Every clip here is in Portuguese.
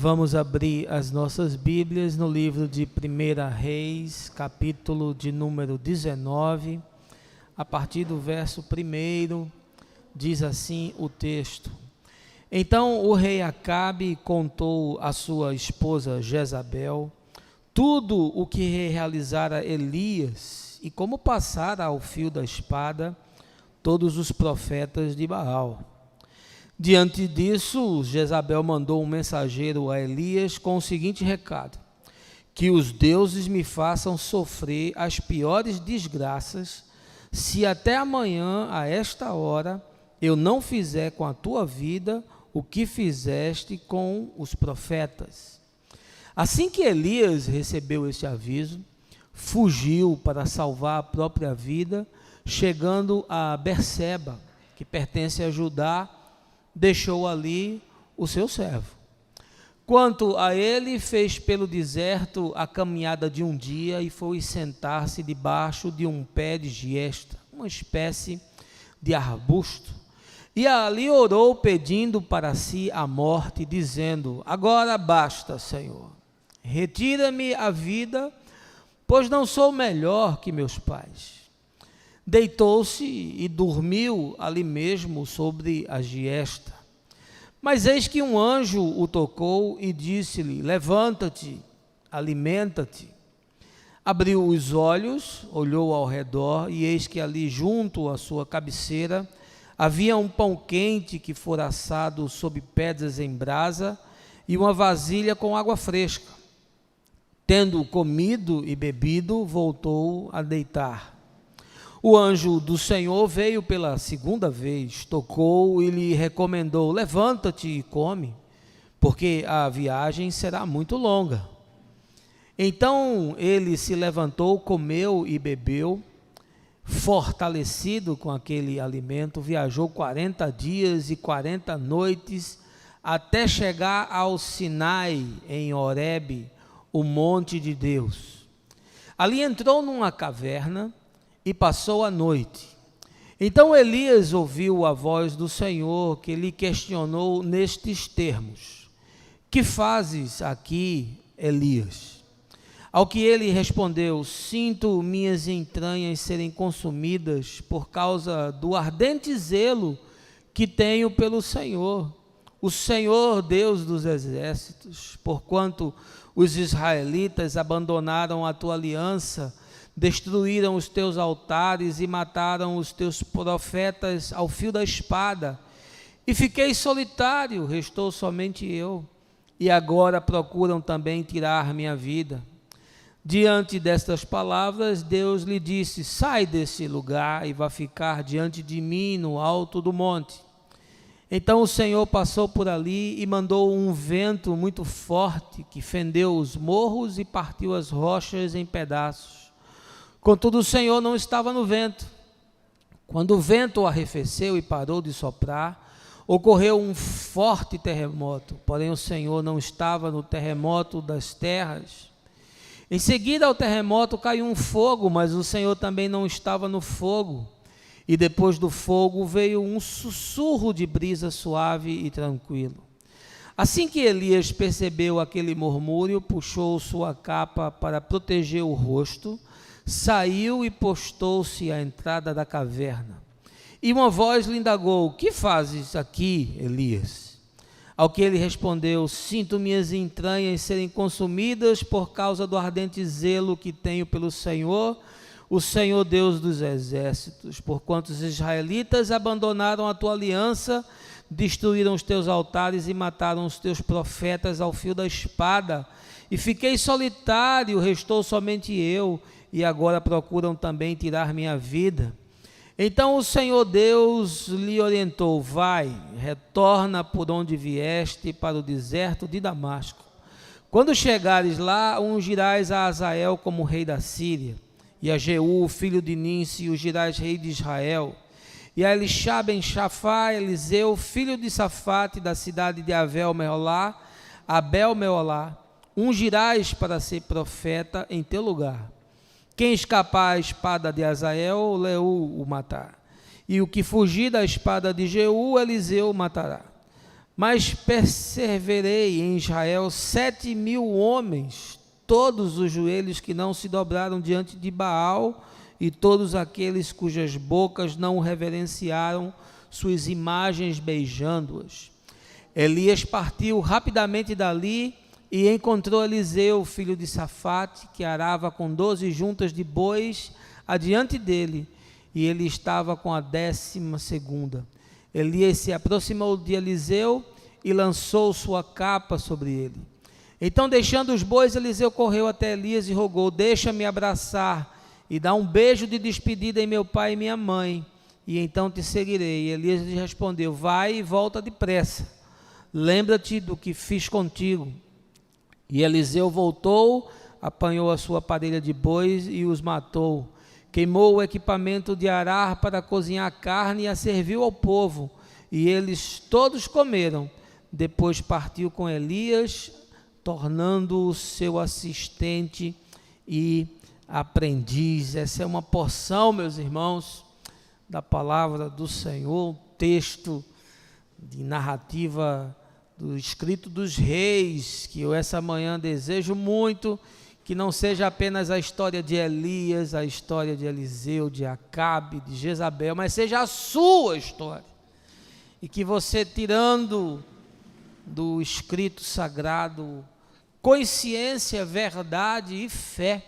Vamos abrir as nossas Bíblias no livro de 1 Reis, capítulo de número 19, a partir do verso 1, diz assim o texto. Então o rei Acabe contou à sua esposa Jezabel tudo o que realizara Elias e como passara ao fio da espada todos os profetas de Baal. Diante disso, Jezabel mandou um mensageiro a Elias com o seguinte recado: que os deuses me façam sofrer as piores desgraças, se até amanhã, a esta hora, eu não fizer com a tua vida o que fizeste com os profetas. Assim que Elias recebeu este aviso, fugiu para salvar a própria vida, chegando a Berseba, que pertence a Judá, deixou ali o seu servo. Quanto a ele, fez pelo deserto a caminhada de um dia e foi sentar-se debaixo de um pé de giesta, uma espécie de arbusto, e ali orou pedindo para si a morte, dizendo: agora basta, Senhor, retira-me a vida, pois não sou melhor que meus pais. Deitou-se e dormiu ali mesmo sobre a giesta. Mas eis que um anjo o tocou e disse-lhe: levanta-te, alimenta-te. Abriu os olhos, olhou ao redor, e eis que ali junto à sua cabeceira havia um pão quente que fora assado sob pedras em brasa e uma vasilha com água fresca. Tendo comido e bebido, voltou a deitar. O anjo do Senhor veio pela segunda vez, tocou e lhe recomendou: levanta-te e come, porque a viagem será muito longa. Então ele se levantou, comeu e bebeu, fortalecido com aquele alimento, viajou 40 dias e 40 noites, até chegar ao Sinai, em Horebe, o monte de Deus. Ali entrou numa caverna e passou a noite. Então Elias ouviu a voz do Senhor, que lhe questionou nestes termos: que fazes aqui, Elias? Ao que ele respondeu: sinto minhas entranhas serem consumidas por causa do ardente zelo que tenho pelo Senhor, o Senhor Deus dos exércitos, porquanto os israelitas abandonaram a tua aliança, destruíram os teus altares e mataram os teus profetas ao fio da espada. E fiquei solitário, restou somente eu, e agora procuram também tirar minha vida. Diante destas palavras, Deus lhe disse: sai desse lugar e vá ficar diante de mim no alto do monte. Então o Senhor passou por ali e mandou um vento muito forte que fendeu os morros e partiu as rochas em pedaços. Contudo, o Senhor não estava no vento. Quando o vento arrefeceu e parou de soprar, ocorreu um forte terremoto, porém o Senhor não estava no terremoto das terras. Em seguida ao terremoto caiu um fogo, mas o Senhor também não estava no fogo. E depois do fogo veio um sussurro de brisa suave e tranquilo. Assim que Elias percebeu aquele murmúrio, puxou sua capa para proteger o rosto, saiu e postou-se à entrada da caverna. E uma voz lhe indagou: que fazes aqui, Elias? Ao que ele respondeu: sinto minhas entranhas serem consumidas por causa do ardente zelo que tenho pelo Senhor, o Senhor Deus dos exércitos, porquanto os israelitas abandonaram a tua aliança, destruíram os teus altares e mataram os teus profetas ao fio da espada. E fiquei solitário, restou somente eu, e agora procuram também tirar minha vida. Então o Senhor Deus lhe orientou: vai, retorna por onde vieste para o deserto de Damasco. Quando chegares lá, ungirás a Azael como rei da Síria, e a Jeú, filho de Ninsi, ungirás rei de Israel, e a Elishá ben Shafá, Eliseu, filho de Safate, da cidade de Abel-Meolá, ungirás para ser profeta em teu lugar. Quem escapar à espada de Azael, Leú o matará, e o que fugir da espada de Jeú, Eliseu o matará. Mas perseverei em Israel 7.000 homens, todos os joelhos que não se dobraram diante de Baal, e todos aqueles cujas bocas não reverenciaram suas imagens, beijando-as. Elias partiu rapidamente dali e encontrou Eliseu, filho de Safate, que arava com 12 juntas de bois adiante dele, e ele estava com a 12ª. Elias se aproximou de Eliseu e lançou sua capa sobre ele. Então, deixando os bois, Eliseu correu até Elias e rogou: deixa-me abraçar e dar um beijo de despedida em meu pai e minha mãe, e então te seguirei. E Elias lhe respondeu: vai e volta depressa, lembra-te do que fiz contigo. E Eliseu voltou, apanhou a sua parelha de bois e os matou. Queimou o equipamento de arar para cozinhar carne e a serviu ao povo, e eles todos comeram. Depois partiu com Elias, tornando-o seu assistente e aprendiz. Essa é uma porção, meus irmãos, da palavra do Senhor, texto de narrativa do escrito dos reis, que eu essa manhã desejo muito que não seja apenas a história de Elias, a história de Eliseu, de Acabe, de Jezabel, mas seja a sua história, e que você, tirando do escrito sagrado consciência, verdade e fé,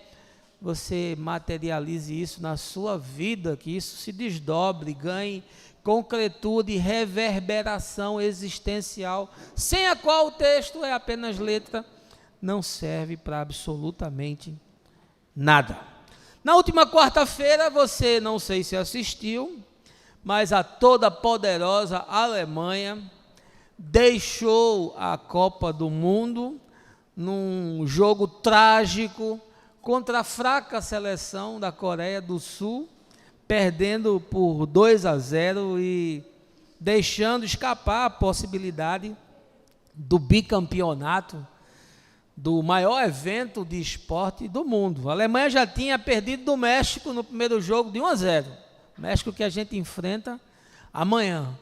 você materialize isso na sua vida, que isso se desdobre, ganhe concretude e reverberação existencial, sem a qual o texto é apenas letra, não serve para absolutamente nada. Na última quarta-feira, você, não sei se assistiu, mas a toda poderosa Alemanha deixou a Copa do Mundo num jogo trágico contra a fraca seleção da Coreia do Sul, perdendo por 2-0 e deixando escapar a possibilidade do bicampeonato do maior evento de esporte do mundo. A Alemanha já tinha perdido do México no primeiro jogo de 1-0, México que a gente enfrenta amanhã,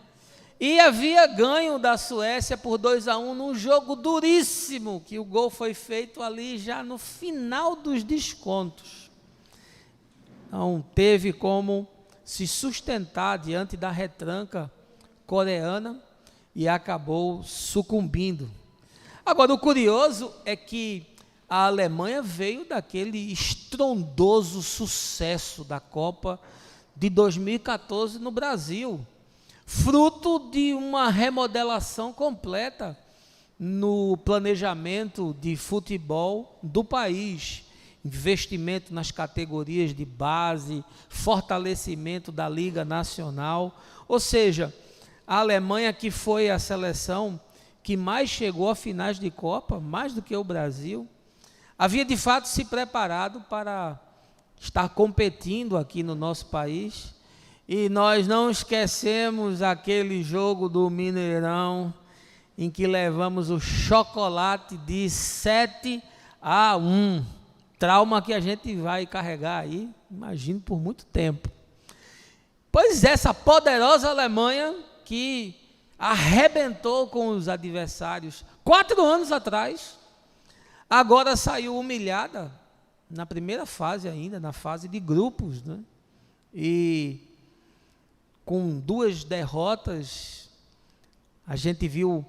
e havia ganho da Suécia por 2-1 num jogo duríssimo, que o gol foi feito ali já no final dos descontos. Não teve como se sustentar diante da retranca coreana e acabou sucumbindo. Agora, o curioso é que a Alemanha veio daquele estrondoso sucesso da Copa de 2014 no Brasil, fruto de uma remodelação completa no planejamento de futebol do país, investimento nas categorias de base, fortalecimento da Liga Nacional, ou seja, a Alemanha, que foi a seleção que mais chegou a finais de Copa, mais do que o Brasil, havia de fato se preparado para estar competindo aqui no nosso país, e nós não esquecemos aquele jogo do Mineirão, em que levamos o chocolate de 7-1, trauma que a gente vai carregar aí, imagino, por muito tempo. Pois essa poderosa Alemanha, que arrebentou com os adversários 4 anos atrás, agora saiu humilhada na primeira fase ainda, na fase de grupos, né? E com 2 derrotas, a gente viu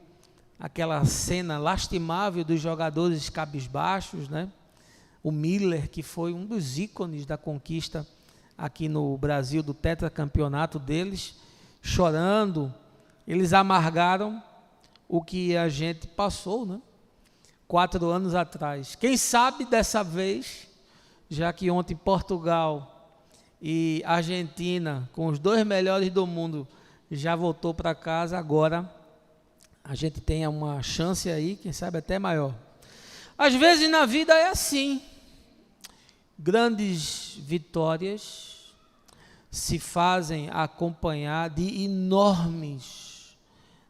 aquela cena lastimável dos jogadores cabisbaixos, né? O Miller, que foi um dos ícones da conquista aqui no Brasil, do tetracampeonato deles, chorando. Eles amargaram o que a gente passou, né? 4 anos atrás. Quem sabe dessa vez, já que ontem Portugal e Argentina, com os 2 melhores do mundo, já voltou para casa, agora a gente tenha uma chance aí, quem sabe até maior. Às vezes na vida é assim, grandes vitórias se fazem acompanhar de enormes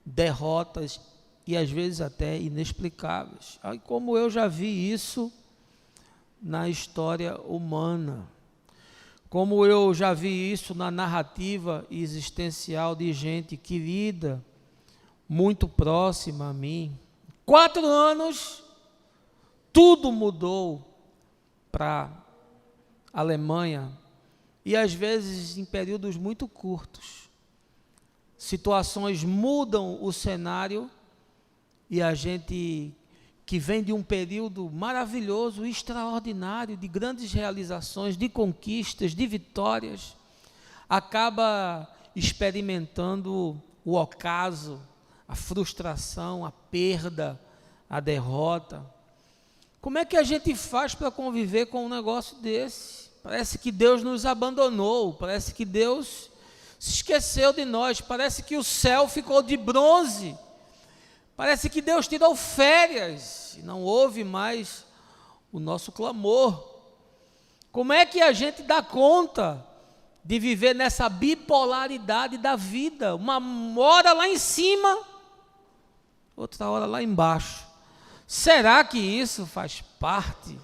derrotas e às vezes até inexplicáveis. Como eu já vi isso na história humana, como eu já vi isso na narrativa existencial de gente querida, muito próxima a mim. 4 anos, tudo mudou para a Alemanha, e às vezes em períodos muito curtos. Situações mudam o cenário, e a gente que vem de um período maravilhoso, extraordinário, de grandes realizações, de conquistas, de vitórias, acaba experimentando o ocaso, a frustração, a perda, a derrota. Como é que a gente faz para conviver com um negócio desse? Parece que Deus nos abandonou, parece que Deus se esqueceu de nós, parece que o céu ficou de bronze, parece que Deus tirou férias e não ouve mais o nosso clamor. Como é que a gente dá conta de viver nessa bipolaridade da vida? Uma hora lá em cima, outra hora lá embaixo. Será que isso faz parte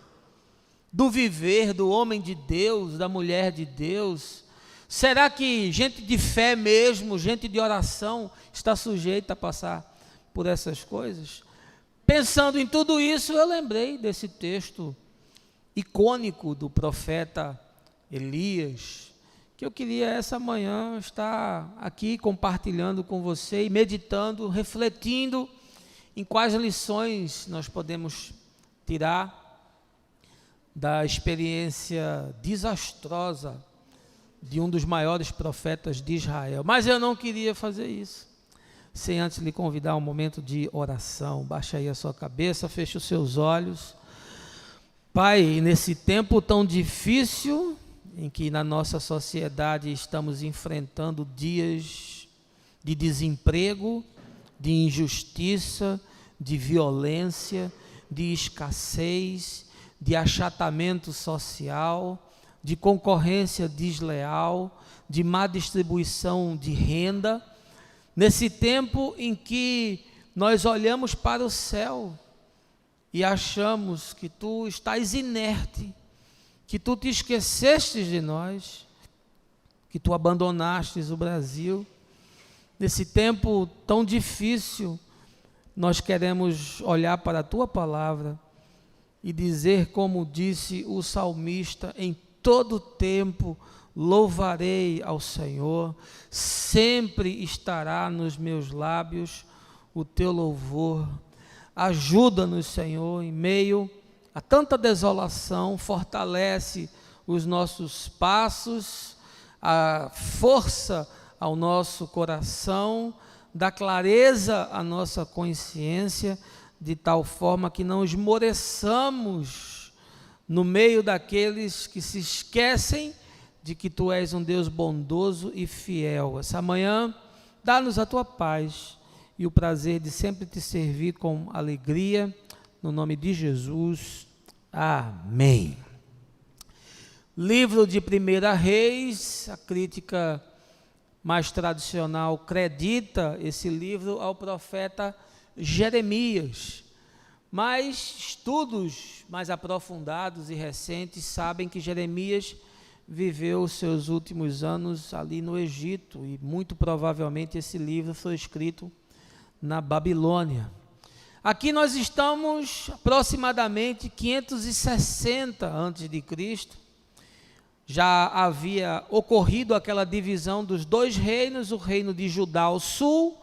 do viver do homem de Deus, da mulher de Deus? Será que gente de fé mesmo, gente de oração, está sujeita a passar por essas coisas? Pensando em tudo isso, eu lembrei desse texto icônico do profeta Elias, que eu queria essa manhã estar aqui compartilhando com você e meditando, refletindo em quais lições nós podemos tirar da experiência desastrosa de um dos maiores profetas de Israel. Mas eu não queria fazer isso sem antes lhe convidar a um momento de oração. Baixe aí a sua cabeça, feche os seus olhos. Pai, nesse tempo tão difícil em que na nossa sociedade estamos enfrentando dias de desemprego, de injustiça, de violência, de escassez, de achatamento social, de concorrência desleal, de má distribuição de renda, nesse tempo em que nós olhamos para o céu e achamos que tu estás inerte, que tu te esquecestes de nós, que tu abandonastes o Brasil. Nesse tempo tão difícil, nós queremos olhar para a tua palavra e dizer, como disse o salmista: em todo tempo louvarei ao Senhor, sempre estará nos meus lábios o teu louvor. Ajuda-nos, Senhor, em meio a tanta desolação, fortalece os nossos passos, a força ao nosso coração, dá clareza à nossa consciência, de tal forma que não esmoreçamos no meio daqueles que se esquecem de que tu és um Deus bondoso e fiel. Essa manhã, dá-nos a tua paz e o prazer de sempre te servir com alegria, no nome de Jesus. Amém. Livro de 1 Reis, a crítica mais tradicional acredita esse livro ao profeta Jeremias, mas estudos mais aprofundados e recentes sabem que Jeremias viveu os seus últimos anos ali no Egito, e muito provavelmente esse livro foi escrito na Babilônia. Aqui nós estamos aproximadamente 560 a.C., já havia ocorrido aquela divisão dos 2 reinos, o reino de Judá ao sul,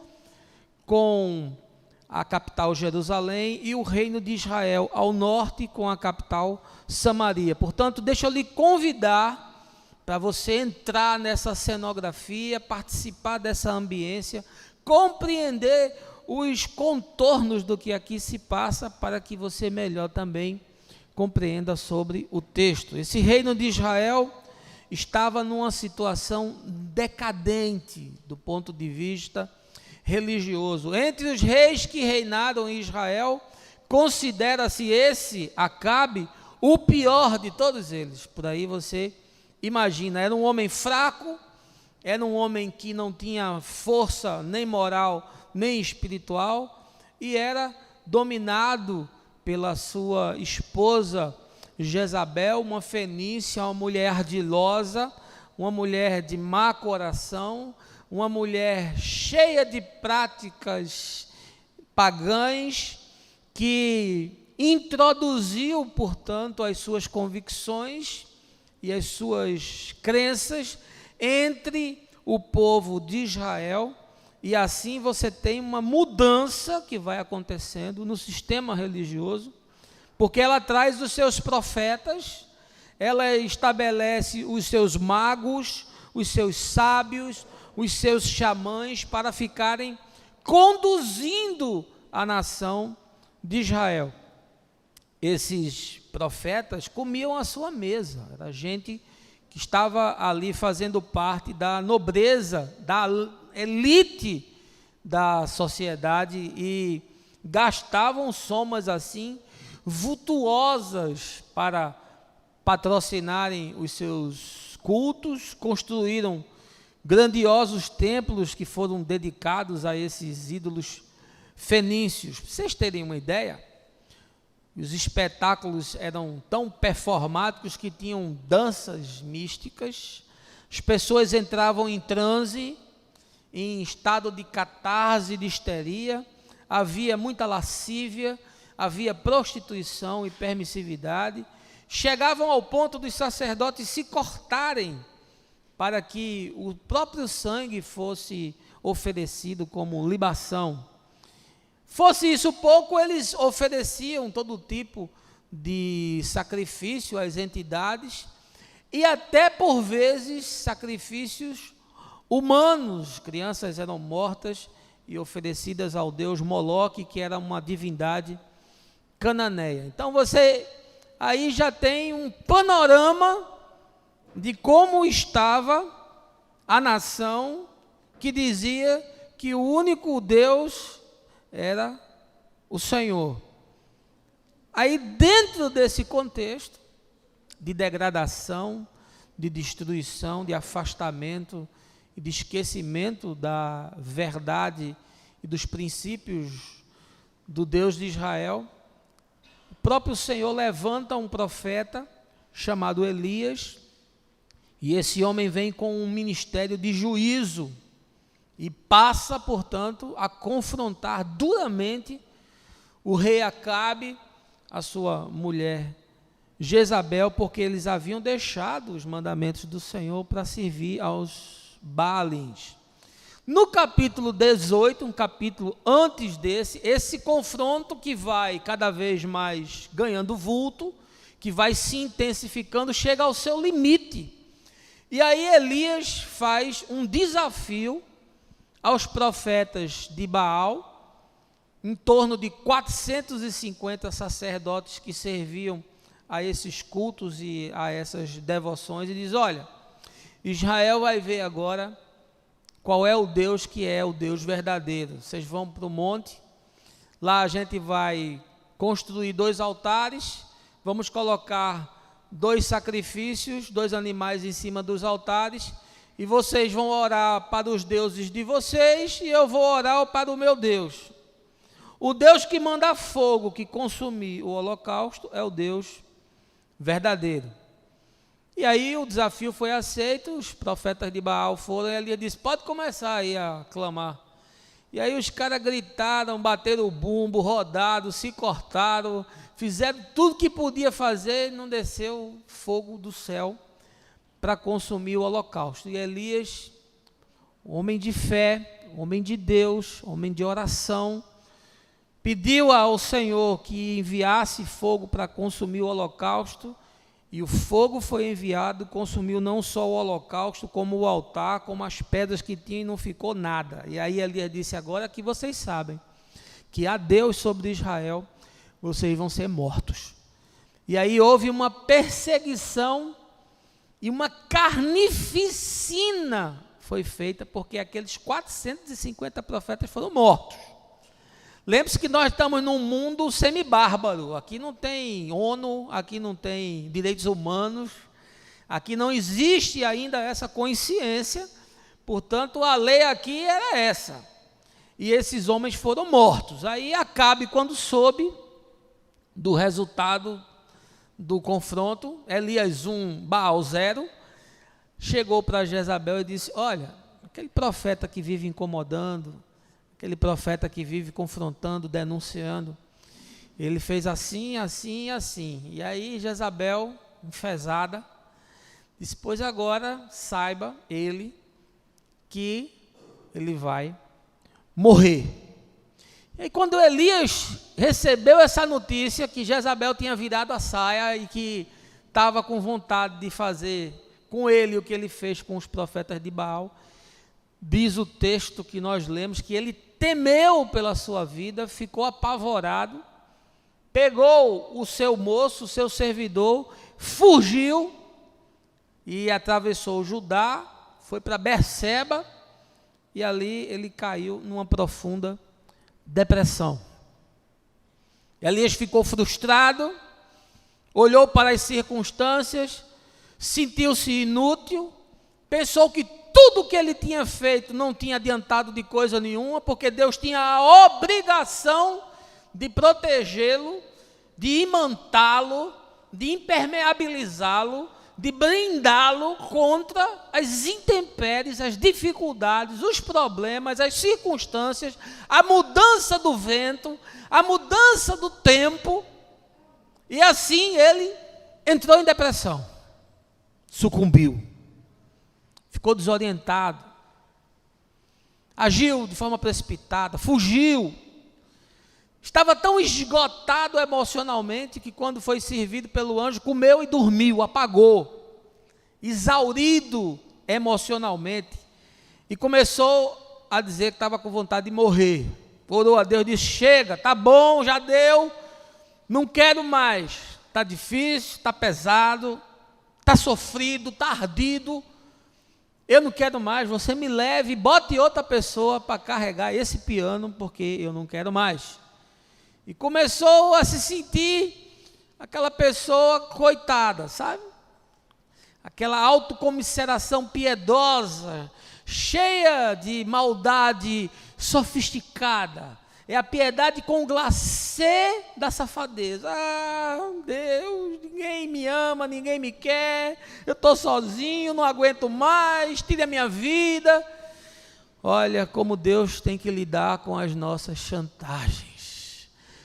com a capital Jerusalém, e o reino de Israel ao norte, com a capital Samaria. Portanto, deixa eu lhe convidar para você entrar nessa cenografia, participar dessa ambiência, compreender os contornos do que aqui se passa, para que você melhor também compreenda sobre o texto. Esse reino de Israel estava numa situação decadente do ponto de vista religioso. Entre os reis que reinaram em Israel, considera-se esse Acabe o pior de todos eles. Por aí você imagina, era um homem fraco, era um homem que não tinha força nem moral nem espiritual, e era dominado pela sua esposa Jezabel, uma fenícia, uma mulher ardilosa, uma mulher de má coração, uma mulher cheia de práticas pagãs, que introduziu, portanto, as suas convicções e as suas crenças entre o povo de Israel, e assim você tem uma mudança que vai acontecendo no sistema religioso, porque ela traz os seus profetas, ela estabelece os seus magos, os seus sábios, os seus xamãs para ficarem conduzindo a nação de Israel. Esses profetas comiam à sua mesa, era gente que estava ali fazendo parte da nobreza, da elite da sociedade, e gastavam somas assim vultuosas para patrocinarem os seus cultos, construíram grandiosos templos que foram dedicados a esses ídolos fenícios. Para vocês terem uma ideia, os espetáculos eram tão performáticos que tinham danças místicas, as pessoas entravam em transe, em estado de catarse, de histeria, havia muita lascívia, havia prostituição e permissividade, chegavam ao ponto dos sacerdotes se cortarem para que o próprio sangue fosse oferecido como libação. Fosse isso pouco, eles ofereciam todo tipo de sacrifício às entidades, e até por vezes sacrifícios humanos. Crianças eram mortas e oferecidas ao deus Moloque, que era uma divindade cananeia. Então você aí já tem um panorama de como estava a nação que dizia que o único Deus era o Senhor. Aí, dentro desse contexto de degradação, de destruição, de afastamento e de esquecimento da verdade e dos princípios do Deus de Israel, o próprio Senhor levanta um profeta chamado Elias, e esse homem vem com um ministério de juízo e passa, portanto, a confrontar duramente o rei Acabe, a sua mulher Jezabel, porque eles haviam deixado os mandamentos do Senhor para servir aos Baalins. No capítulo 18, um capítulo antes desse, esse confronto que vai cada vez mais ganhando vulto, que vai se intensificando, chega ao seu limite. E aí Elias faz um desafio aos profetas de Baal, em torno de 450 sacerdotes que serviam a esses cultos e a essas devoções, e diz: olha, Israel vai ver agora qual é o Deus que é o Deus verdadeiro. Vocês vão para o monte, lá a gente vai construir 2 altares, vamos colocar 2 sacrifícios, 2 animais em cima dos altares, e vocês vão orar para os deuses de vocês, e eu vou orar para o meu Deus. O Deus que manda fogo, que consumir o holocausto, é o Deus verdadeiro. E aí o desafio foi aceito, os profetas de Baal foram, e Elias disse: pode começar aí a clamar. E aí os caras gritaram, bateram o bumbo, rodaram, se cortaram, fizeram tudo que podia fazer, e não desceu fogo do céu para consumir o holocausto. E Elias, homem de fé, homem de Deus, homem de oração, pediu ao Senhor que enviasse fogo para consumir o holocausto, e o fogo foi enviado, consumiu não só o holocausto, como o altar, como as pedras que tinha, e não ficou nada. E aí Elias disse: agora que vocês sabem que há Deus sobre Israel, vocês vão ser mortos. E aí houve uma perseguição e uma carnificina foi feita, porque aqueles 450 profetas foram mortos. Lembre-se que nós estamos num mundo semibárbaro, aqui não tem ONU, aqui não tem direitos humanos, aqui não existe ainda essa consciência, portanto a lei aqui era essa, e esses homens foram mortos. Aí Acabe, quando soube do resultado do confronto, Elias 1, Baal 0, chegou para Jezabel e disse: olha, aquele profeta que vive incomodando, aquele profeta que vive confrontando, denunciando. Ele fez assim, assim e assim. E aí Jezabel, enfesada, disse: pois agora saiba ele que ele vai morrer. E aí, quando Elias recebeu essa notícia que Jezabel tinha virado a saia e que estava com vontade de fazer com ele o que ele fez com os profetas de Baal, diz o texto que nós lemos que ele temeu pela sua vida, ficou apavorado, pegou o seu moço, o seu servidor, fugiu e atravessou Judá, foi para Berseba, e ali ele caiu numa profunda depressão. Elias ficou frustrado, olhou para as circunstâncias, sentiu-se inútil, pensou que tudo que ele tinha feito não tinha adiantado de coisa nenhuma, porque Deus tinha a obrigação de protegê-lo, de imantá-lo, de impermeabilizá-lo, de blindá-lo contra as intempéries, as dificuldades, os problemas, as circunstâncias, a mudança do vento, a mudança do tempo. E assim ele entrou em depressão, sucumbiu, ficou desorientado, agiu de forma precipitada, fugiu. Estava tão esgotado emocionalmente que quando foi servido pelo anjo, comeu e dormiu, apagou, exaurido emocionalmente, e começou a dizer que estava com vontade de morrer. Orou a Deus, disse: chega, tá bom, já deu, não quero mais, está difícil, está pesado, está sofrido, está ardido, eu não quero mais, você me leve, bote outra pessoa para carregar esse piano, porque eu não quero mais. E começou a se sentir aquela pessoa coitada, sabe? Aquela autocomiseração piedosa, cheia de maldade sofisticada. É a piedade com glacê da safadeza. Ah, Deus, ninguém me ama, ninguém me quer, eu estou sozinho, não aguento mais, tire a minha vida. Olha como Deus tem que lidar com as nossas chantagens,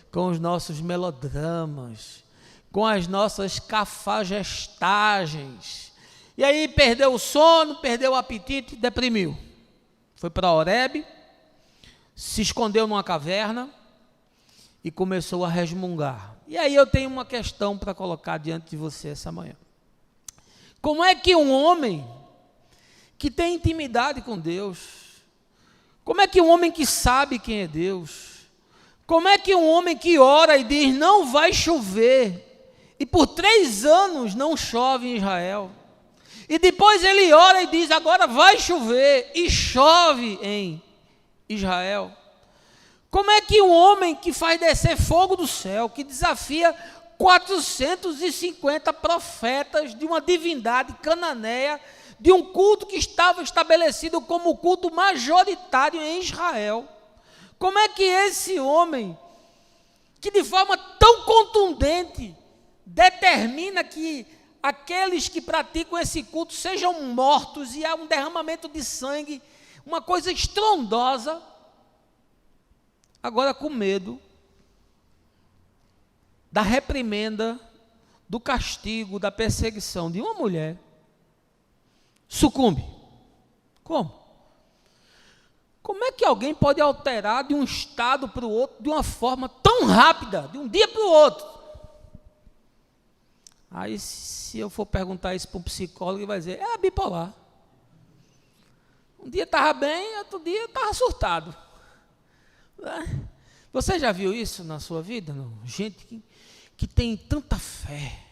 com os nossos melodramas, com as nossas cafagestagens. E aí perdeu o sono, perdeu o apetite, deprimiu. Foi para Horebe, se escondeu numa caverna e começou a resmungar. E aí eu tenho uma questão para colocar diante de você essa manhã. Como é que um homem que tem intimidade com Deus, como é que um homem que sabe quem é Deus, como é que um homem que ora e diz não vai chover, e por 3 anos não chove em Israel, e depois ele ora e diz agora vai chover, e chove em Israel? Como é que um homem que faz descer fogo do céu, que desafia 450 profetas de uma divindade cananeia, de um culto que estava estabelecido como o culto majoritário em Israel, como é que esse homem, que de forma tão contundente determina que aqueles que praticam esse culto sejam mortos e há um derramamento de sangue, uma coisa estrondosa, agora com medo da reprimenda, do castigo, da perseguição de uma mulher, sucumbe? Como? Como é que alguém pode alterar de um estado para o outro de uma forma tão rápida, de um dia para o outro? Aí, se eu for perguntar isso para um psicólogo, ele vai dizer: é bipolar. Um dia estava bem, outro dia estava surtado. Você já viu isso na sua vida? Não? Gente que tem tanta fé,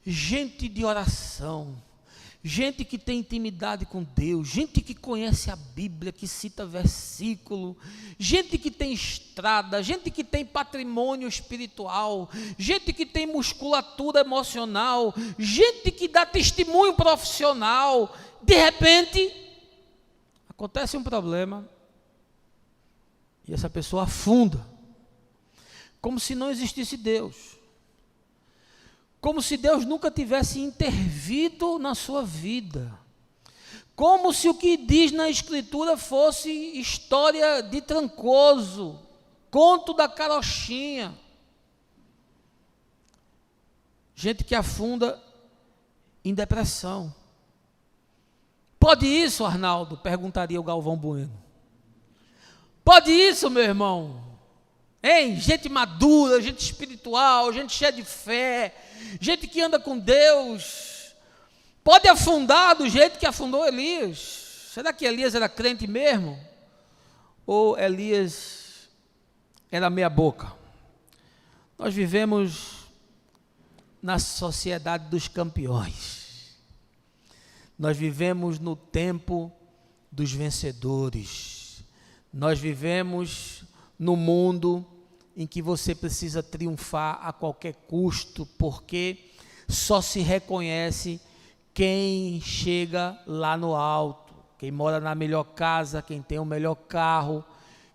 gente de oração, gente que tem intimidade com Deus, gente que conhece a Bíblia, que cita versículo, gente que tem estrada, gente que tem patrimônio espiritual, gente que tem musculatura emocional, gente que dá testemunho profissional. De repente, acontece um problema e essa pessoa afunda, como se não existisse Deus, como se Deus nunca tivesse intervido na sua vida, como se o que diz na Escritura fosse história de Trancoso, conto da carochinha. Gente que afunda em depressão. Pode isso, Arnaldo? Perguntaria o Galvão Bueno. Pode isso, meu irmão? Hein? Gente madura, gente espiritual, gente cheia de fé, gente que anda com Deus. Pode afundar do jeito que afundou Elias. Será que Elias era crente mesmo? Ou Elias era meia boca? Nós vivemos na sociedade dos campeões. Nós vivemos no tempo dos vencedores. Nós vivemos no mundo em que você precisa triunfar a qualquer custo, porque só se reconhece quem chega lá no alto, quem mora na melhor casa, quem tem o melhor carro,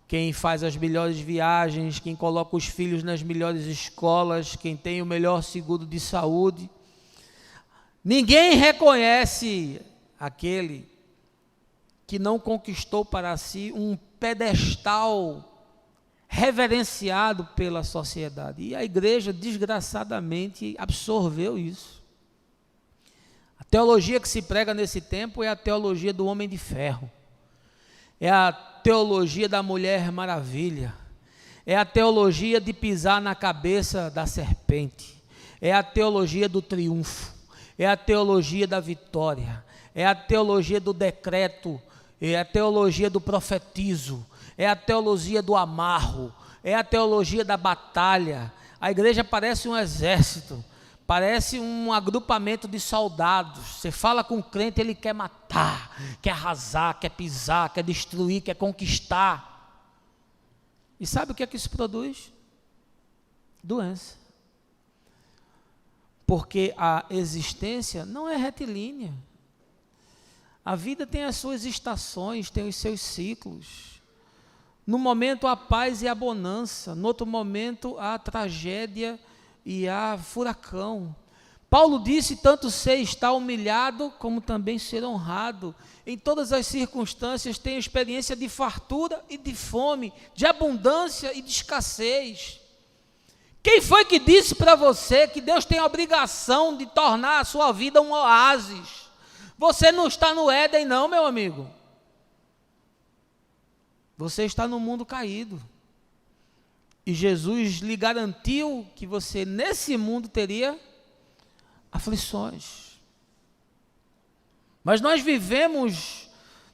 quem faz as melhores viagens, quem coloca os filhos nas melhores escolas, quem tem o melhor seguro de saúde. Ninguém reconhece aquele que não conquistou para si um pedestal reverenciado pela sociedade. E a igreja, desgraçadamente, absorveu isso. A teologia que se prega nesse tempo é a teologia do homem de ferro. É a teologia da Mulher Maravilha. É a teologia de pisar na cabeça da serpente. É a teologia do triunfo. É a teologia da vitória. É a teologia do decreto. É a teologia do profetizo. É a teologia do amarro. É a teologia da batalha. A igreja parece um exército. Parece um agrupamento de soldados. Você fala com o crente, ele quer matar, quer arrasar, quer pisar, quer destruir, quer conquistar. E sabe o que é que isso produz? Doença. Porque a existência não é retilínea. A vida tem as suas estações, tem os seus ciclos. No momento há paz e a bonança, no outro momento há tragédia e há furacão. Paulo disse, tanto ser estar humilhado, como também ser honrado. Em todas as circunstâncias tem experiência de fartura e de fome, de abundância e de escassez. Quem foi que disse para você que Deus tem a obrigação de tornar a sua vida um oásis? Você não está no Éden não, meu amigo. Você está no mundo caído. E Jesus lhe garantiu que você nesse mundo teria aflições. Mas nós vivemos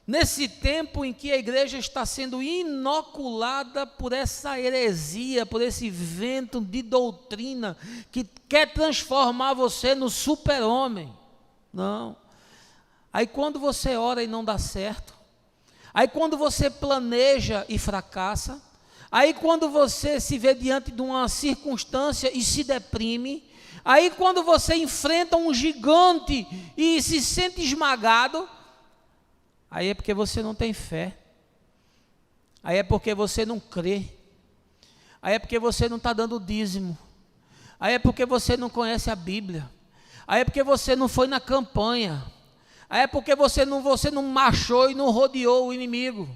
nesse tempo em que a igreja está sendo inoculada por essa heresia, por esse vento de doutrina que quer transformar você no super-homem. Não. Aí quando você ora e não dá certo, aí quando você planeja e fracassa, aí quando você se vê diante de uma circunstância e se deprime, aí quando você enfrenta um gigante e se sente esmagado, aí é porque você não tem fé, aí é porque você não crê, aí é porque você não está dando dízimo, aí é porque você não conhece a Bíblia, aí é porque você não foi na campanha, aí é porque você não marchou e não rodeou o inimigo.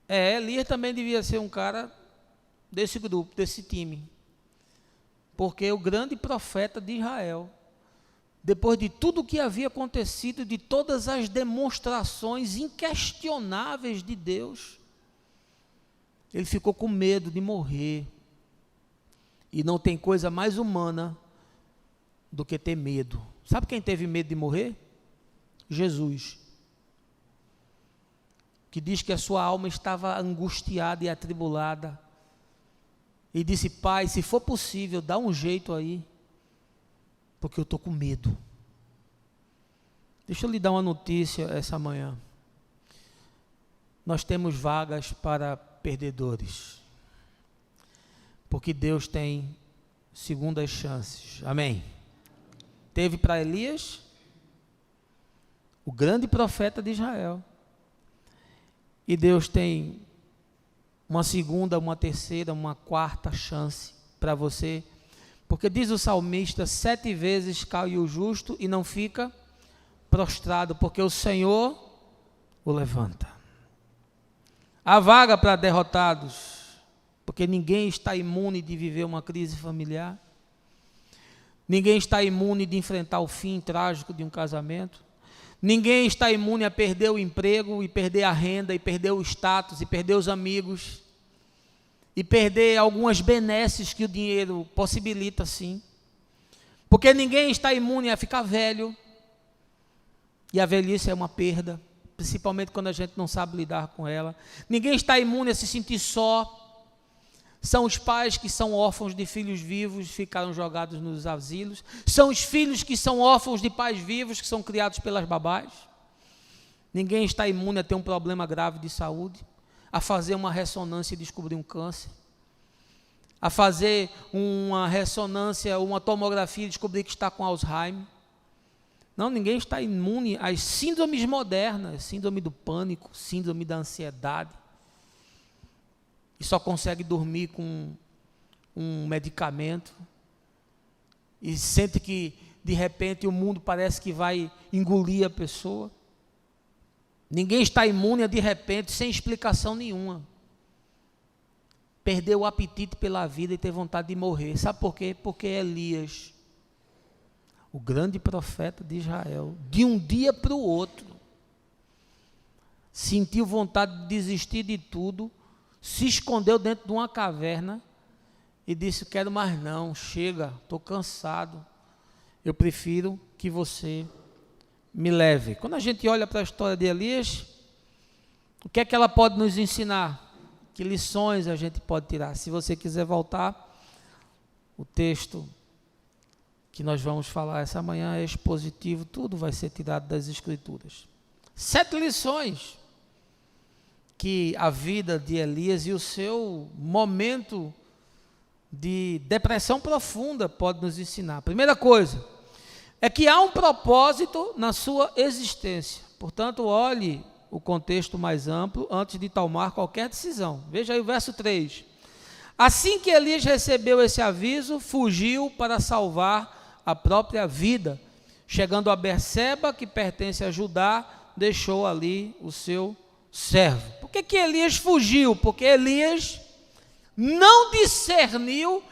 Elias também devia ser um cara desse grupo, desse time. Porque o grande profeta de Israel, depois de tudo o que havia acontecido, de todas as demonstrações inquestionáveis de Deus, ele ficou com medo de morrer. E não tem coisa mais humana do que ter medo. Sabe quem teve medo de morrer? Jesus. Que diz que a sua alma estava angustiada e atribulada, e disse, Pai, se for possível, dá um jeito aí, porque eu estou com medo. Deixa eu lhe dar uma notícia essa manhã. Nós temos vagas para perdedores, porque Deus tem segundas chances, amém? Teve para Elias, o grande profeta de Israel, e Deus tem uma segunda, uma terceira, uma quarta chance para você, porque diz o salmista, 7 vezes cai o justo e não fica prostrado, porque o Senhor o levanta. Há vaga para derrotados, porque ninguém está imune de viver uma crise familiar. Ninguém está imune de enfrentar o fim trágico de um casamento. Ninguém está imune a perder o emprego, e perder a renda, e perder o status, e perder os amigos, e perder algumas benesses que o dinheiro possibilita, sim. Porque ninguém está imune a ficar velho, e a velhice é uma perda, principalmente quando a gente não sabe lidar com ela. Ninguém está imune a se sentir só. São os pais que são órfãos de filhos vivos, ficaram jogados nos asilos. São os filhos que são órfãos de pais vivos, que são criados pelas babás. Ninguém está imune a ter um problema grave de saúde, a fazer uma ressonância e descobrir um câncer, a fazer uma ressonância, uma tomografia e descobrir que está com Alzheimer. Não, ninguém está imune às síndromes modernas, síndrome do pânico, síndrome da ansiedade. E só consegue dormir com um medicamento, e sente que, de repente, o mundo parece que vai engolir a pessoa. Ninguém está imune a, de repente, sem explicação nenhuma, perder o apetite pela vida e ter vontade de morrer. Sabe por quê? Porque Elias, o grande profeta de Israel, de um dia para o outro, sentiu vontade de desistir de tudo, se escondeu dentro de uma caverna e disse: quero mais não, chega, estou cansado, eu prefiro que você me leve. Quando a gente olha para a história de Elias, o que é que ela pode nos ensinar? Que lições a gente pode tirar? Se você quiser voltar, o texto que nós vamos falar essa manhã é expositivo, tudo vai ser tirado das Escrituras. 7 lições que a vida de Elias e o seu momento de depressão profunda pode nos ensinar. A primeira coisa é que há um propósito na sua existência. Portanto, olhe o contexto mais amplo antes de tomar qualquer decisão. Veja aí o verso 3. Assim que Elias recebeu esse aviso, fugiu para salvar a própria vida. Chegando a Berseba, que pertence a Judá, deixou ali o seu servo. Por que Elias fugiu? Porque Elias não discerniu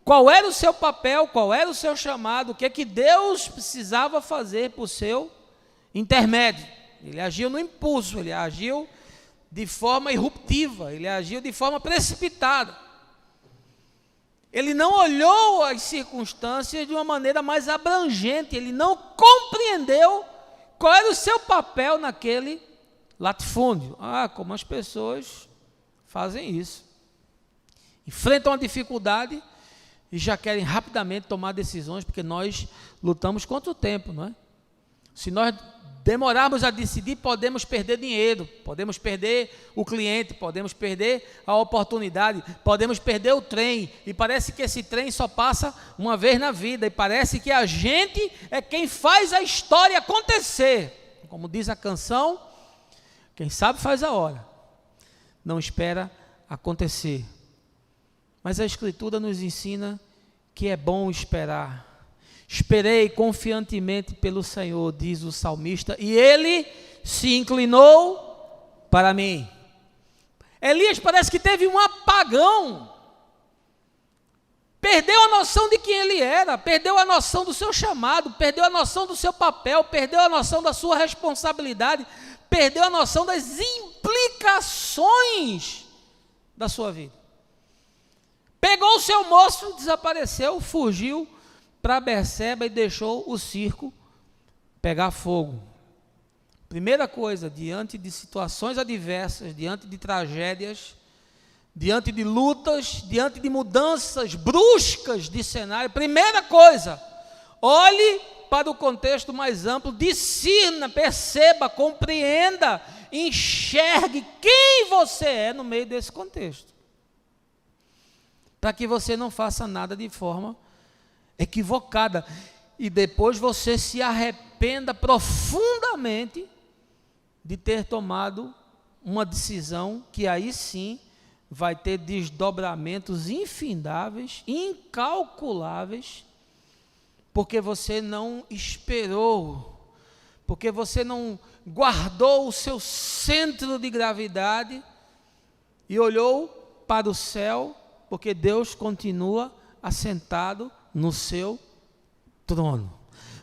qual era o seu papel, qual era o seu chamado, o que Deus precisava fazer por seu intermédio. Ele agiu no impulso, ele agiu de forma irruptiva, ele agiu de forma precipitada. Ele não olhou as circunstâncias de uma maneira mais abrangente, ele não compreendeu qual era o seu papel naquele latifúndio. Como as pessoas fazem isso. Enfrentam a dificuldade e já querem rapidamente tomar decisões, porque nós lutamos contra o tempo, não é? Se nós demorarmos a decidir, podemos perder dinheiro, podemos perder o cliente, podemos perder a oportunidade, podemos perder o trem, e parece que esse trem só passa uma vez na vida, e parece que a gente é quem faz a história acontecer. Como diz a canção, quem sabe faz a hora, não espera acontecer. Mas a Escritura nos ensina que é bom esperar. Esperei confiantemente pelo Senhor, diz o salmista, e Ele se inclinou para mim. Elias parece que teve um apagão. Perdeu a noção de quem ele era, perdeu a noção do seu chamado, perdeu a noção do seu papel, perdeu a noção da sua responsabilidade, perdeu a noção das implicações da sua vida. Pegou o seu moço, desapareceu, fugiu para Berseba e deixou o circo pegar fogo. Primeira coisa, diante de situações adversas, diante de tragédias, diante de lutas, diante de mudanças bruscas de cenário, primeira coisa, olhe para o contexto mais amplo, discirna, perceba, compreenda, enxergue quem você é no meio desse contexto, para que você não faça nada de forma equivocada e depois você se arrependa profundamente de ter tomado uma decisão que aí sim vai ter desdobramentos infindáveis, incalculáveis, porque você não esperou, porque você não guardou o seu centro de gravidade e olhou para o céu, porque Deus continua assentado no seu trono.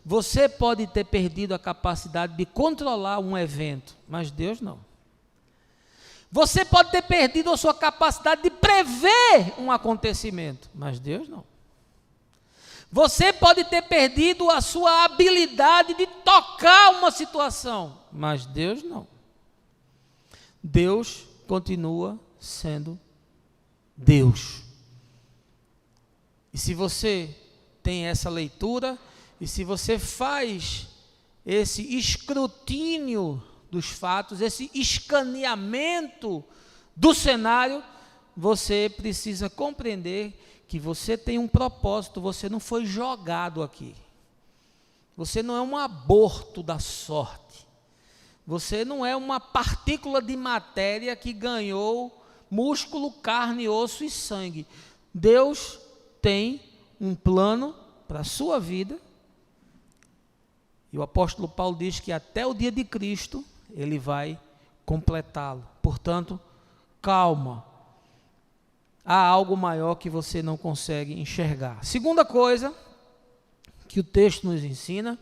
Você pode ter perdido a capacidade de controlar um evento, mas Deus não. Você pode ter perdido a sua capacidade de prever um acontecimento, mas Deus não. Você pode ter perdido a sua habilidade de tocar uma situação, mas Deus não. Deus continua sendo Deus. E se você tem essa leitura, e se você faz esse escrutínio dos fatos, esse escaneamento do cenário, você precisa compreender que você tem um propósito, você não foi jogado aqui. Você não é um aborto da sorte. Você não é uma partícula de matéria que ganhou músculo, carne, osso e sangue. Deus tem um plano para a sua vida. E o apóstolo Paulo diz que até o dia de Cristo, ele vai completá-lo. Portanto, calma. Há algo maior que você não consegue enxergar. Segunda coisa que o texto nos ensina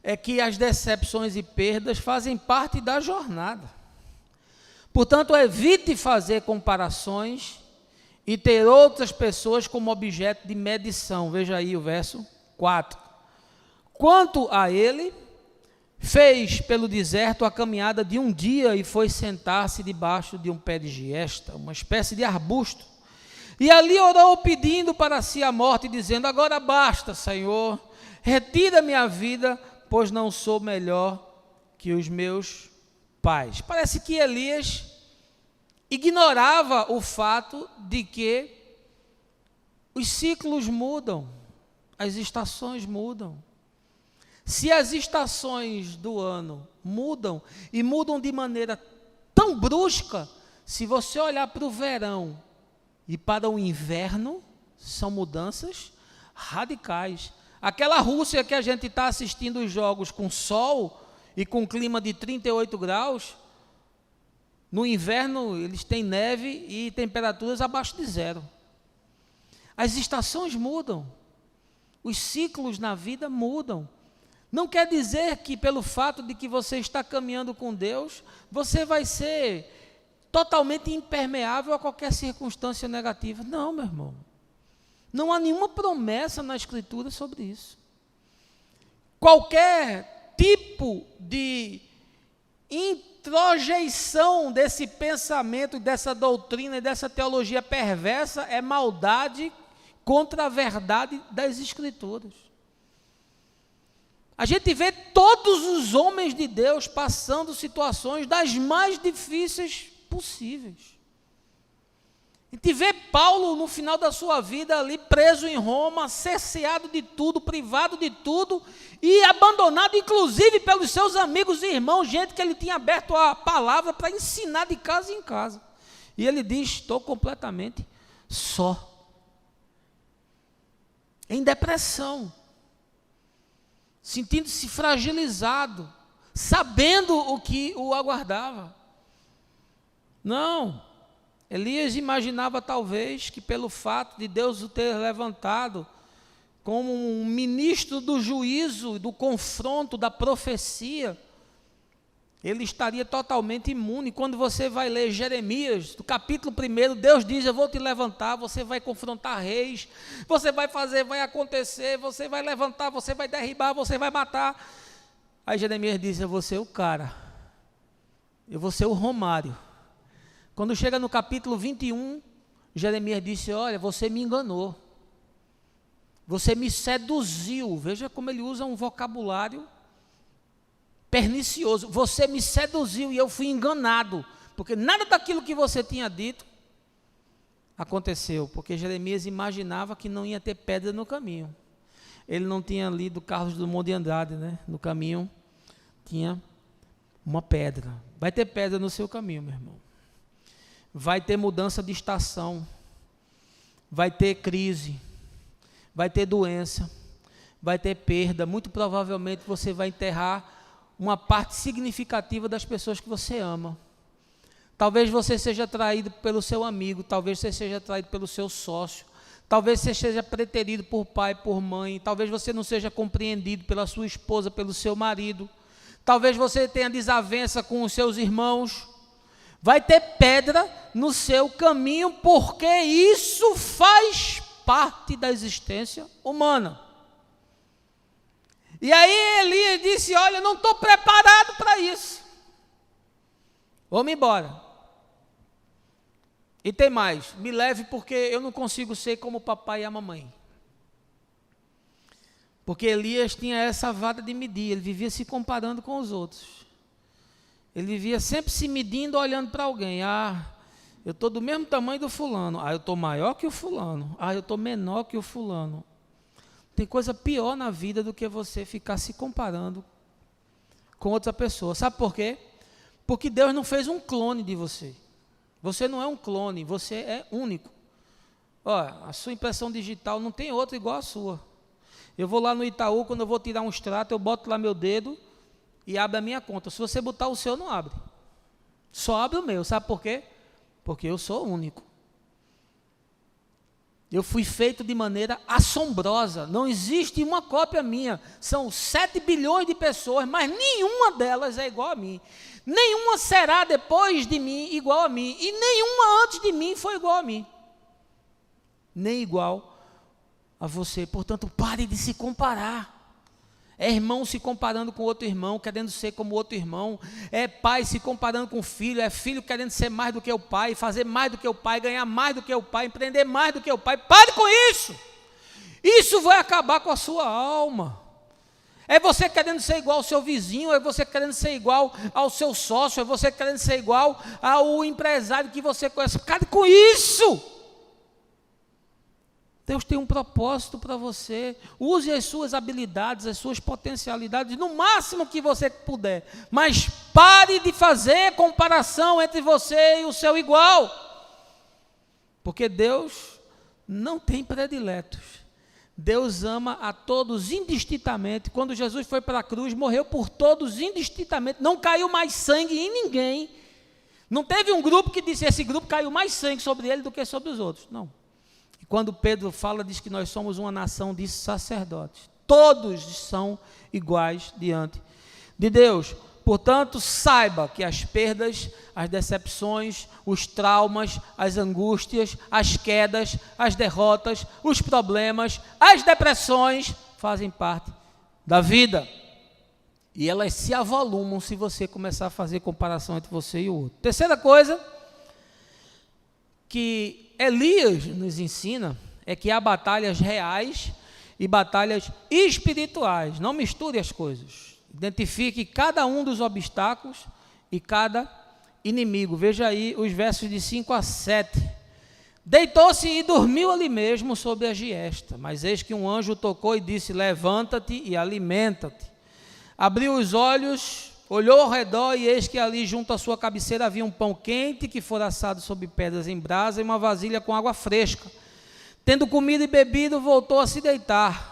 é que as decepções e perdas fazem parte da jornada. Portanto, evite fazer comparações e ter outras pessoas como objeto de medição. Veja aí o verso 4. Quanto a ele, fez pelo deserto a caminhada de um dia e foi sentar-se debaixo de um pé de giesta, uma espécie de arbusto. E ali orou pedindo para si a morte, dizendo: agora basta, Senhor, retira minha vida, pois não sou melhor que os meus pais. Parece que Elias ignorava o fato de que os ciclos mudam, as estações mudam. Se as estações do ano mudam, e mudam de maneira tão brusca, se você olhar para o verão e para o inverno, são mudanças radicais. Aquela Rússia que a gente está assistindo os jogos com sol e com clima de 38 graus, no inverno eles têm neve e temperaturas abaixo de zero. As estações mudam, os ciclos na vida mudam. Não quer dizer que pelo fato de que você está caminhando com Deus, você vai ser totalmente impermeável a qualquer circunstância negativa. Não, meu irmão. Não há nenhuma promessa na Escritura sobre isso. Qualquer tipo de introjeição desse pensamento, dessa doutrina e dessa teologia perversa é maldade contra a verdade das Escrituras. A gente vê todos os homens de Deus passando situações das mais difíceis possíveis. A gente vê Paulo no final da sua vida ali preso em Roma, cerceado de tudo, privado de tudo e abandonado inclusive pelos seus amigos e irmãos, gente que ele tinha aberto a palavra para ensinar de casa em casa. E ele diz: estou completamente só, em depressão, sentindo-se fragilizado, sabendo o que o aguardava. Não, Elias imaginava talvez que pelo fato de Deus o ter levantado como um ministro do juízo, do confronto, da profecia, ele estaria totalmente imune. Quando você vai ler Jeremias, do capítulo 1, Deus diz: eu vou te levantar, você vai confrontar reis, você vai fazer, vai acontecer, você vai levantar, você vai derribar, você vai matar. Aí Jeremias diz: eu vou ser o cara, eu vou ser o Romário. Quando chega no capítulo 21, Jeremias disse: olha, você me enganou, você me seduziu. Veja como ele usa um vocabulário pernicioso. Você me seduziu e eu fui enganado, porque nada daquilo que você tinha dito aconteceu, porque Jeremias imaginava que não ia ter pedra no caminho. Ele não tinha lido Carlos Drummond de Andrade, né? No caminho tinha uma pedra. Vai ter pedra no seu caminho, meu irmão. Vai ter mudança de estação, vai ter crise, vai ter doença, vai ter perda. Muito provavelmente você vai enterrar uma parte significativa das pessoas que você ama. Talvez você seja traído pelo seu amigo, talvez você seja traído pelo seu sócio, talvez você seja preterido por pai, por mãe, talvez você não seja compreendido pela sua esposa, pelo seu marido, talvez você tenha desavença com os seus irmãos. Vai ter pedra no seu caminho, porque isso faz parte da existência humana. E aí Elias disse: olha, eu não estou preparado para isso, vamos embora. E tem mais, me leve, porque eu não consigo ser como o papai e a mamãe. Porque Elias tinha essa vara de medir, ele vivia se comparando com os outros. Ele vivia sempre se medindo, olhando para alguém. Ah, eu estou do mesmo tamanho do fulano. Ah, eu estou maior que o fulano. Ah, eu estou menor que o fulano. Tem coisa pior na vida do que você ficar se comparando com outra pessoa. Sabe por quê? Porque Deus não fez um clone de você. Você não é um clone, você é único. Olha, a sua impressão digital não tem outra igual a sua. Eu vou lá no Itaú, quando eu vou tirar um extrato, eu boto lá meu dedo e abre a minha conta. Se você botar o seu, não abre. Só abre o meu. Sabe por quê? Porque eu sou único. Eu fui feito de maneira assombrosa. Não existe uma cópia minha. São 7 bilhões de pessoas, mas nenhuma delas é igual a mim. Nenhuma será depois de mim igual a mim. E nenhuma antes de mim foi igual a mim. Nem igual a você. Portanto, pare de se comparar. É irmão se comparando com outro irmão, querendo ser como outro irmão. É pai se comparando com filho. É filho querendo ser mais do que o pai, fazer mais do que o pai, ganhar mais do que o pai, empreender mais do que o pai. Pare com isso. Isso vai acabar com a sua alma. É você querendo ser igual ao seu vizinho, é você querendo ser igual ao seu sócio, é você querendo ser igual ao empresário que você conhece. Pare com isso. Deus tem um propósito para você. Use as suas habilidades, as suas potencialidades, no máximo que você puder. Mas pare de fazer comparação entre você e o seu igual. Porque Deus não tem prediletos. Deus ama a todos indistintamente. Quando Jesus foi para a cruz, morreu por todos indistintamente. Não caiu mais sangue em ninguém. Não teve um grupo que disse: esse grupo caiu mais sangue sobre ele do que sobre os outros. Não. Quando Pedro fala, diz que nós somos uma nação de sacerdotes. Todos são iguais diante de Deus. Portanto, saiba que as perdas, as decepções, os traumas, as angústias, as quedas, as derrotas, os problemas, as depressões fazem parte da vida. E elas se avolumam se você começar a fazer comparação entre você e o outro. Terceira coisa que Elias nos ensina é que há batalhas reais e batalhas espirituais. Não misture as coisas. Identifique cada um dos obstáculos e cada inimigo. Veja aí os versos de 5 a 7. Deitou-se e dormiu ali mesmo sobre a giesta, mas eis que um anjo tocou e disse: levanta-te e alimenta-te. Abriu os olhos, olhou ao redor e eis que ali junto à sua cabeceira havia um pão quente que fora assado sobre pedras em brasa e uma vasilha com água fresca. Tendo comido e bebido, voltou a se deitar.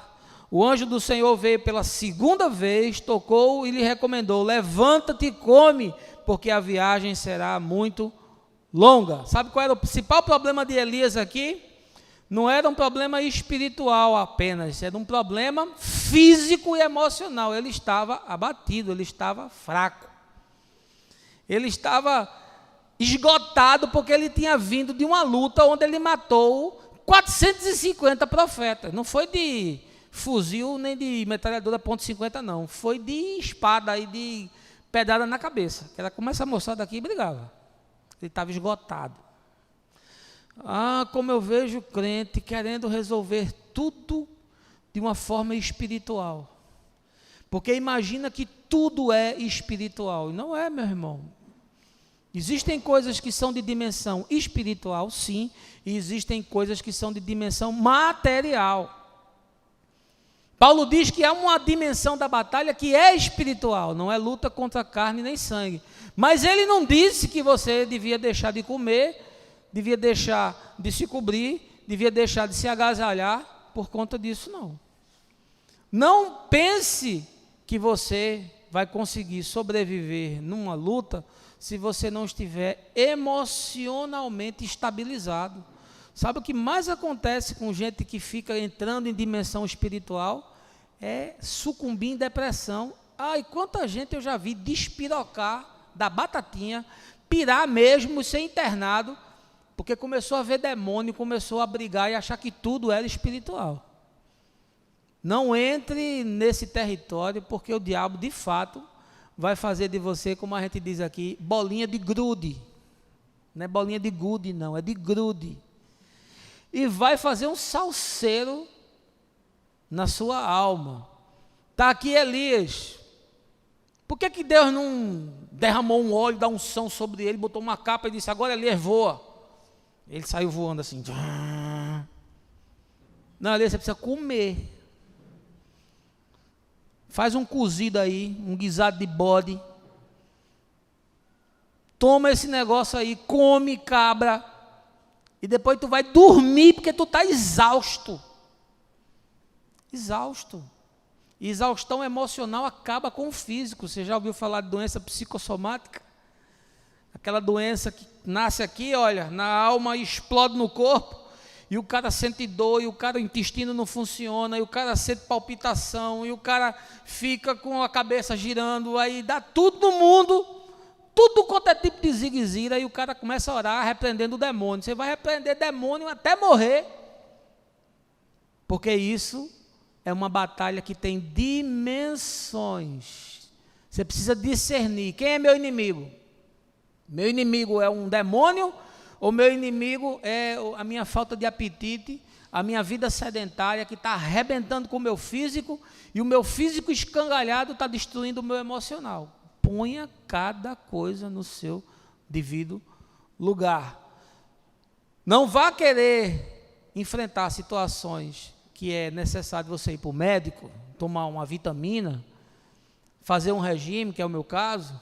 O anjo do Senhor veio pela segunda vez, tocou e lhe recomendou: levanta-te e come, porque a viagem será muito longa. Sabe qual era o principal problema de Elias aqui? Não era um problema espiritual apenas, era um problema físico e emocional. Ele estava abatido, ele estava fraco. Ele estava esgotado porque ele tinha vindo de uma luta onde ele matou 450 profetas. Não foi de fuzil nem de metralhadora .50 não. Foi de espada e de pedrada na cabeça. Que ela começa a moçada aqui e brigava. Ele estava esgotado. Ah, como eu vejo crente querendo resolver tudo de uma forma espiritual. Porque imagina que tudo é espiritual. E não é, meu irmão. Existem coisas que são de dimensão espiritual, sim. E existem coisas que são de dimensão material. Paulo diz que há uma dimensão da batalha que é espiritual. Não é luta contra carne nem sangue. Mas ele não disse que você devia deixar de comer, devia deixar de se cobrir, devia deixar de se agasalhar por conta disso, não. Não pense que você vai conseguir sobreviver numa luta se você não estiver emocionalmente estabilizado. Sabe o que mais acontece com gente que fica entrando em dimensão espiritual? É sucumbir em depressão. E quanta gente eu já vi despirocar da batatinha, pirar mesmo, ser internado, porque começou a ver demônio, começou a brigar e achar que tudo era espiritual. Não entre nesse território, porque o diabo, de fato, vai fazer de você, como a gente diz aqui, bolinha de grude. Não é bolinha de gude, não, é de grude. E vai fazer um salseiro na sua alma. Está aqui Elias. Por que Deus não derramou um óleo da unção sobre ele, botou uma capa e disse, agora Elias voa? Ele saiu voando assim. Não, Elias, você precisa comer. Faz um cozido aí, um guisado de bode. Toma esse negócio aí, come cabra. E depois tu vai dormir porque tu está exausto. Exausto. E exaustão emocional acaba com o físico. Você já ouviu falar de doença psicossomática? Aquela doença que nasce aqui, olha, na alma e explode no corpo. E o cara sente dor, e o intestino não funciona, e o cara sente palpitação, e o cara fica com a cabeça girando, aí dá tudo no mundo, tudo quanto é tipo de zigue-zira, e o cara começa a orar repreendendo o demônio. Você vai repreender demônio até morrer, porque isso é uma batalha que tem dimensões. Você precisa discernir. Quem é meu inimigo? Meu inimigo é um demônio, ou meu inimigo é a minha falta de apetite, a minha vida sedentária que está arrebentando com o meu físico, e o meu físico escangalhado está destruindo o meu emocional. Ponha cada coisa no seu devido lugar. Não vá querer enfrentar situações que é necessário você ir para o médico, tomar uma vitamina, fazer um regime, que é o meu caso,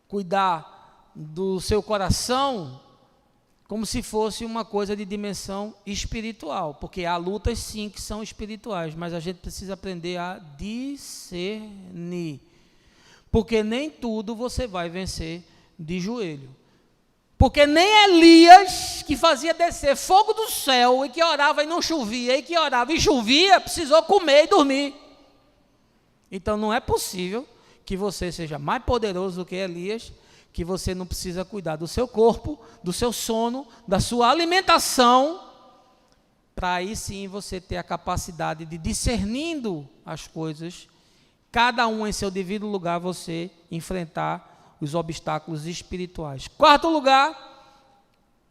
cuidar do seu coração, como se fosse uma coisa de dimensão espiritual, porque há lutas sim que são espirituais, mas a gente precisa aprender a discernir, porque nem tudo você vai vencer de joelho, porque nem Elias, que fazia descer fogo do céu, e que orava e não chovia, e que orava e chovia, precisou comer e dormir. Então não é possível que você seja mais poderoso do que Elias, que você não precisa cuidar do seu corpo, do seu sono, da sua alimentação, para aí sim você ter a capacidade de, discernindo as coisas, cada um em seu devido lugar, você enfrentar os obstáculos espirituais. Quarto lugar,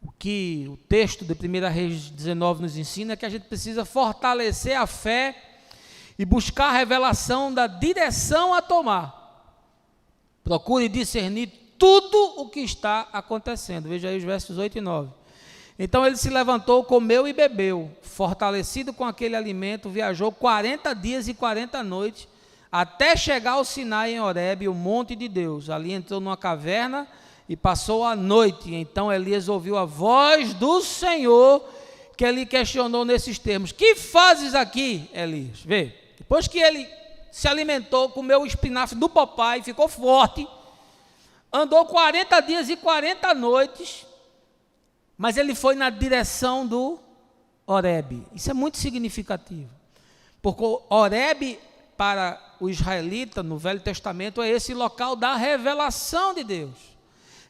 o que o texto de 1 Reis 19 nos ensina, é que a gente precisa fortalecer a fé e buscar a revelação da direção a tomar. Procure discernir tudo o que está acontecendo. Veja aí os versos 8 e 9. Então ele se levantou, comeu e bebeu, fortalecido com aquele alimento, viajou 40 dias e 40 noites, até chegar ao Sinai em Horebe, o monte de Deus. Ali entrou numa caverna e passou a noite. Então Elias ouviu a voz do Senhor, que lhe questionou nesses termos: que fazes aqui, Elias? Vê, depois que ele se alimentou, comeu o espinafre do papai, ficou forte, andou 40 dias e 40 noites, mas ele foi na direção do Horebe. Isso é muito significativo, porque Horebe, para o israelita no Velho Testamento, é esse local da revelação de Deus,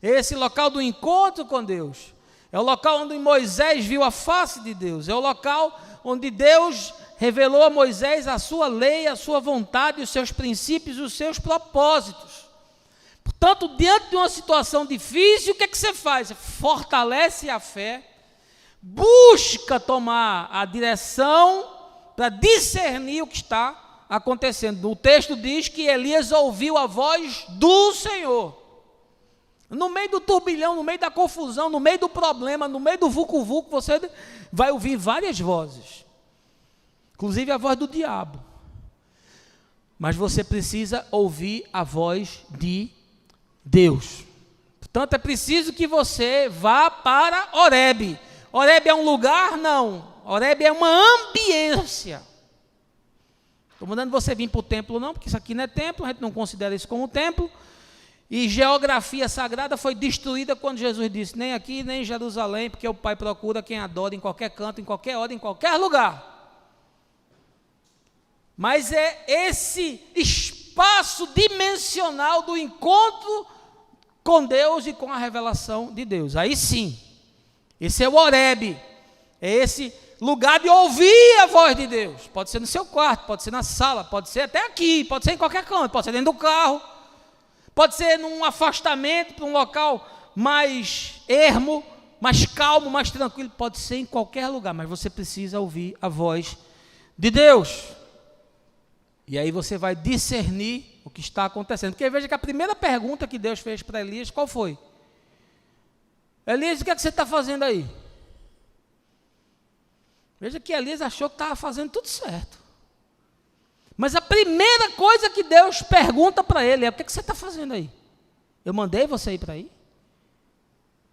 é esse local do encontro com Deus, é o local onde Moisés viu a face de Deus, é o local onde Deus revelou a Moisés a sua lei, a sua vontade, os seus princípios, os seus propósitos. Portanto, diante de uma situação difícil, o que é que você faz? Você fortalece a fé, busca tomar a direção para discernir o que está acontecendo. O texto diz que Elias ouviu a voz do Senhor. No meio do turbilhão, no meio da confusão, no meio do problema, no meio do vucu-vucu, você vai ouvir várias vozes, inclusive a voz do diabo. Mas você precisa ouvir a voz de Deus. Portanto, é preciso que você vá para Horebe. Horebe é um lugar? Não. Horebe é uma ambiência. Estou mandando você vir para o templo não, porque isso aqui não é templo, a gente não considera isso como templo. E geografia sagrada foi destruída quando Jesus disse, nem aqui, nem em Jerusalém, porque o Pai procura quem adora em qualquer canto, em qualquer hora, em qualquer lugar. Mas é esse espaço dimensional do encontro com Deus e com a revelação de Deus. Aí sim, esse é o Horebe, é esse lugar de ouvir a voz de Deus. Pode ser no seu quarto, pode ser na sala, pode ser até aqui, pode ser em qualquer canto, pode ser dentro do carro, pode ser num afastamento, para um local mais ermo, mais calmo, mais tranquilo, pode ser em qualquer lugar, mas você precisa ouvir a voz de Deus. E aí você vai discernir o que está acontecendo. Porque veja que a primeira pergunta que Deus fez para Elias, qual foi? Elias, o que é que você está fazendo aí? Veja que Elias achou que estava fazendo tudo certo. Mas a primeira coisa que Deus pergunta para ele é, o que é que você está fazendo aí? Eu mandei você ir para aí?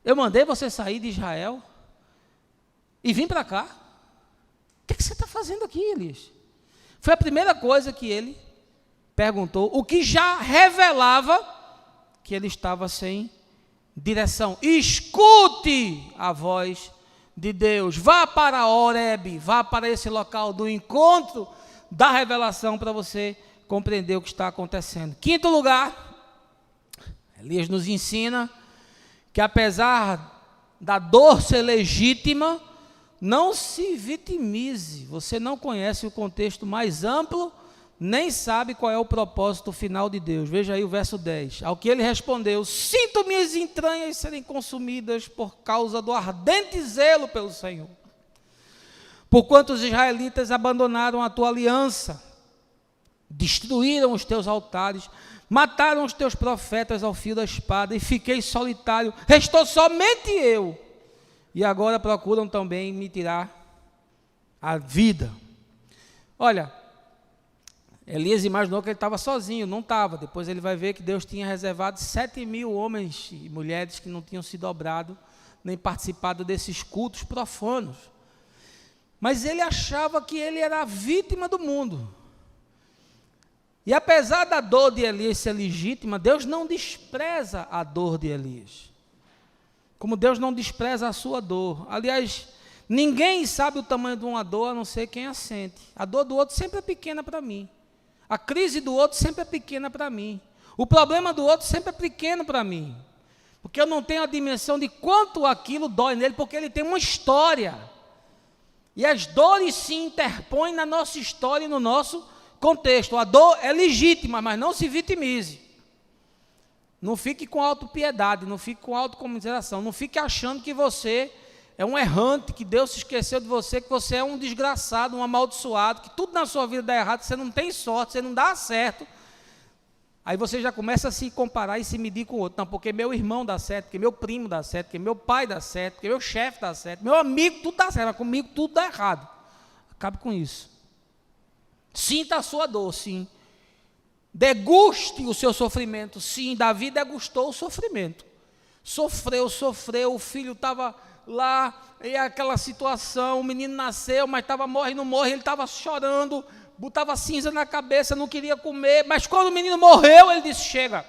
Eu mandei você sair de Israel e vir para cá? O que é que você está fazendo aqui, Elias? Foi a primeira coisa que ele perguntou, o que já revelava que ele estava sem direção. Escute a voz de Deus, vá para Horebe, vá para esse local do encontro da revelação para você compreender o que está acontecendo. Quinto lugar, Elias nos ensina que apesar da dor ser legítima, não se vitimize, você não conhece o contexto mais amplo, nem sabe qual é o propósito final de Deus. Veja aí o verso 10. Ao que ele respondeu, sinto minhas entranhas serem consumidas por causa do ardente zelo pelo Senhor. Porquanto os israelitas abandonaram a tua aliança, destruíram os teus altares, mataram os teus profetas ao fio da espada, e fiquei solitário, restou somente eu. E agora procuram também me tirar a vida. Olha, Elias imaginou que ele estava sozinho, não estava. Depois ele vai ver que Deus tinha reservado 7.000 homens e mulheres que não tinham se dobrado, nem participado desses cultos profanos. Mas ele achava que ele era a vítima do mundo. E apesar da dor de Elias ser legítima, Deus não despreza a dor de Elias. Como Deus não despreza a sua dor. Aliás, ninguém sabe o tamanho de uma dor a não ser quem a sente. A dor do outro sempre é pequena para mim. A crise do outro sempre é pequena para mim. O problema do outro sempre é pequeno para mim. Porque eu não tenho a dimensão de quanto aquilo dói nele, porque ele tem uma história. E as dores se interpõem na nossa história e no nosso contexto. A dor é legítima, mas não se vitimize. Não fique com autopiedade, não fique com autocomiseração, não fique achando que você é um errante, que Deus se esqueceu de você, que você é um desgraçado, um amaldiçoado, que tudo na sua vida dá errado, você não tem sorte, você não dá certo. Aí você já começa a se comparar e se medir com o outro. Não, porque meu irmão dá certo, porque meu primo dá certo, porque meu pai dá certo, porque meu chefe dá certo, meu amigo, tudo dá certo, mas comigo tudo dá errado. Acabe com isso. Sinta a sua dor, sim. Deguste o seu sofrimento. Sim, Davi degustou o sofrimento. Sofreu, o filho estava lá, e aquela situação, o menino nasceu, mas estava morre, não morre, ele estava chorando, botava cinza na cabeça, não queria comer, mas quando o menino morreu, ele disse, chega,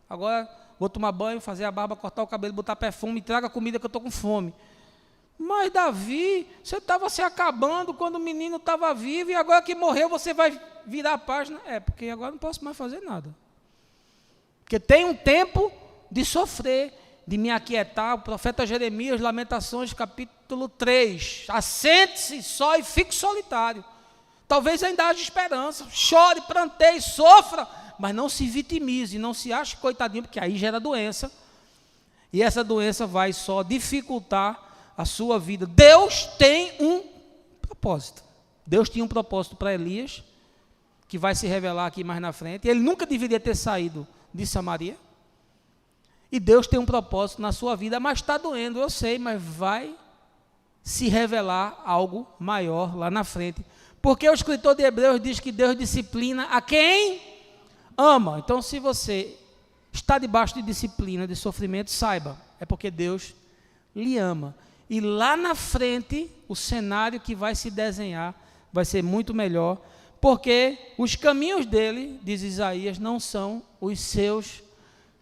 agora vou tomar banho, fazer a barba, cortar o cabelo, botar perfume, traga comida que eu estou com fome. Mas Davi, você estava se acabando quando o menino estava vivo, e agora que morreu você vai virar a página? É, porque agora não posso mais fazer nada. Porque tem um tempo de sofrer, de me aquietar. O profeta Jeremias, Lamentações, capítulo 3. Assente-se só e fique solitário. Talvez ainda haja esperança. Chore, pranteie, sofra, mas não se vitimize, não se ache coitadinho, porque aí gera doença. E essa doença vai só dificultar a sua vida. Deus tem um propósito. Deus tinha um propósito para Elias, que vai se revelar aqui mais na frente. Ele nunca deveria ter saído de Samaria. E Deus tem um propósito na sua vida, mas está doendo, eu sei, mas vai se revelar algo maior lá na frente. Porque o escritor de Hebreus diz que Deus disciplina a quem ama. Então, se você está debaixo de disciplina, de sofrimento, saiba, é porque Deus lhe ama. E lá na frente, o cenário que vai se desenhar vai ser muito melhor, porque os caminhos dele, diz Isaías, não são os seus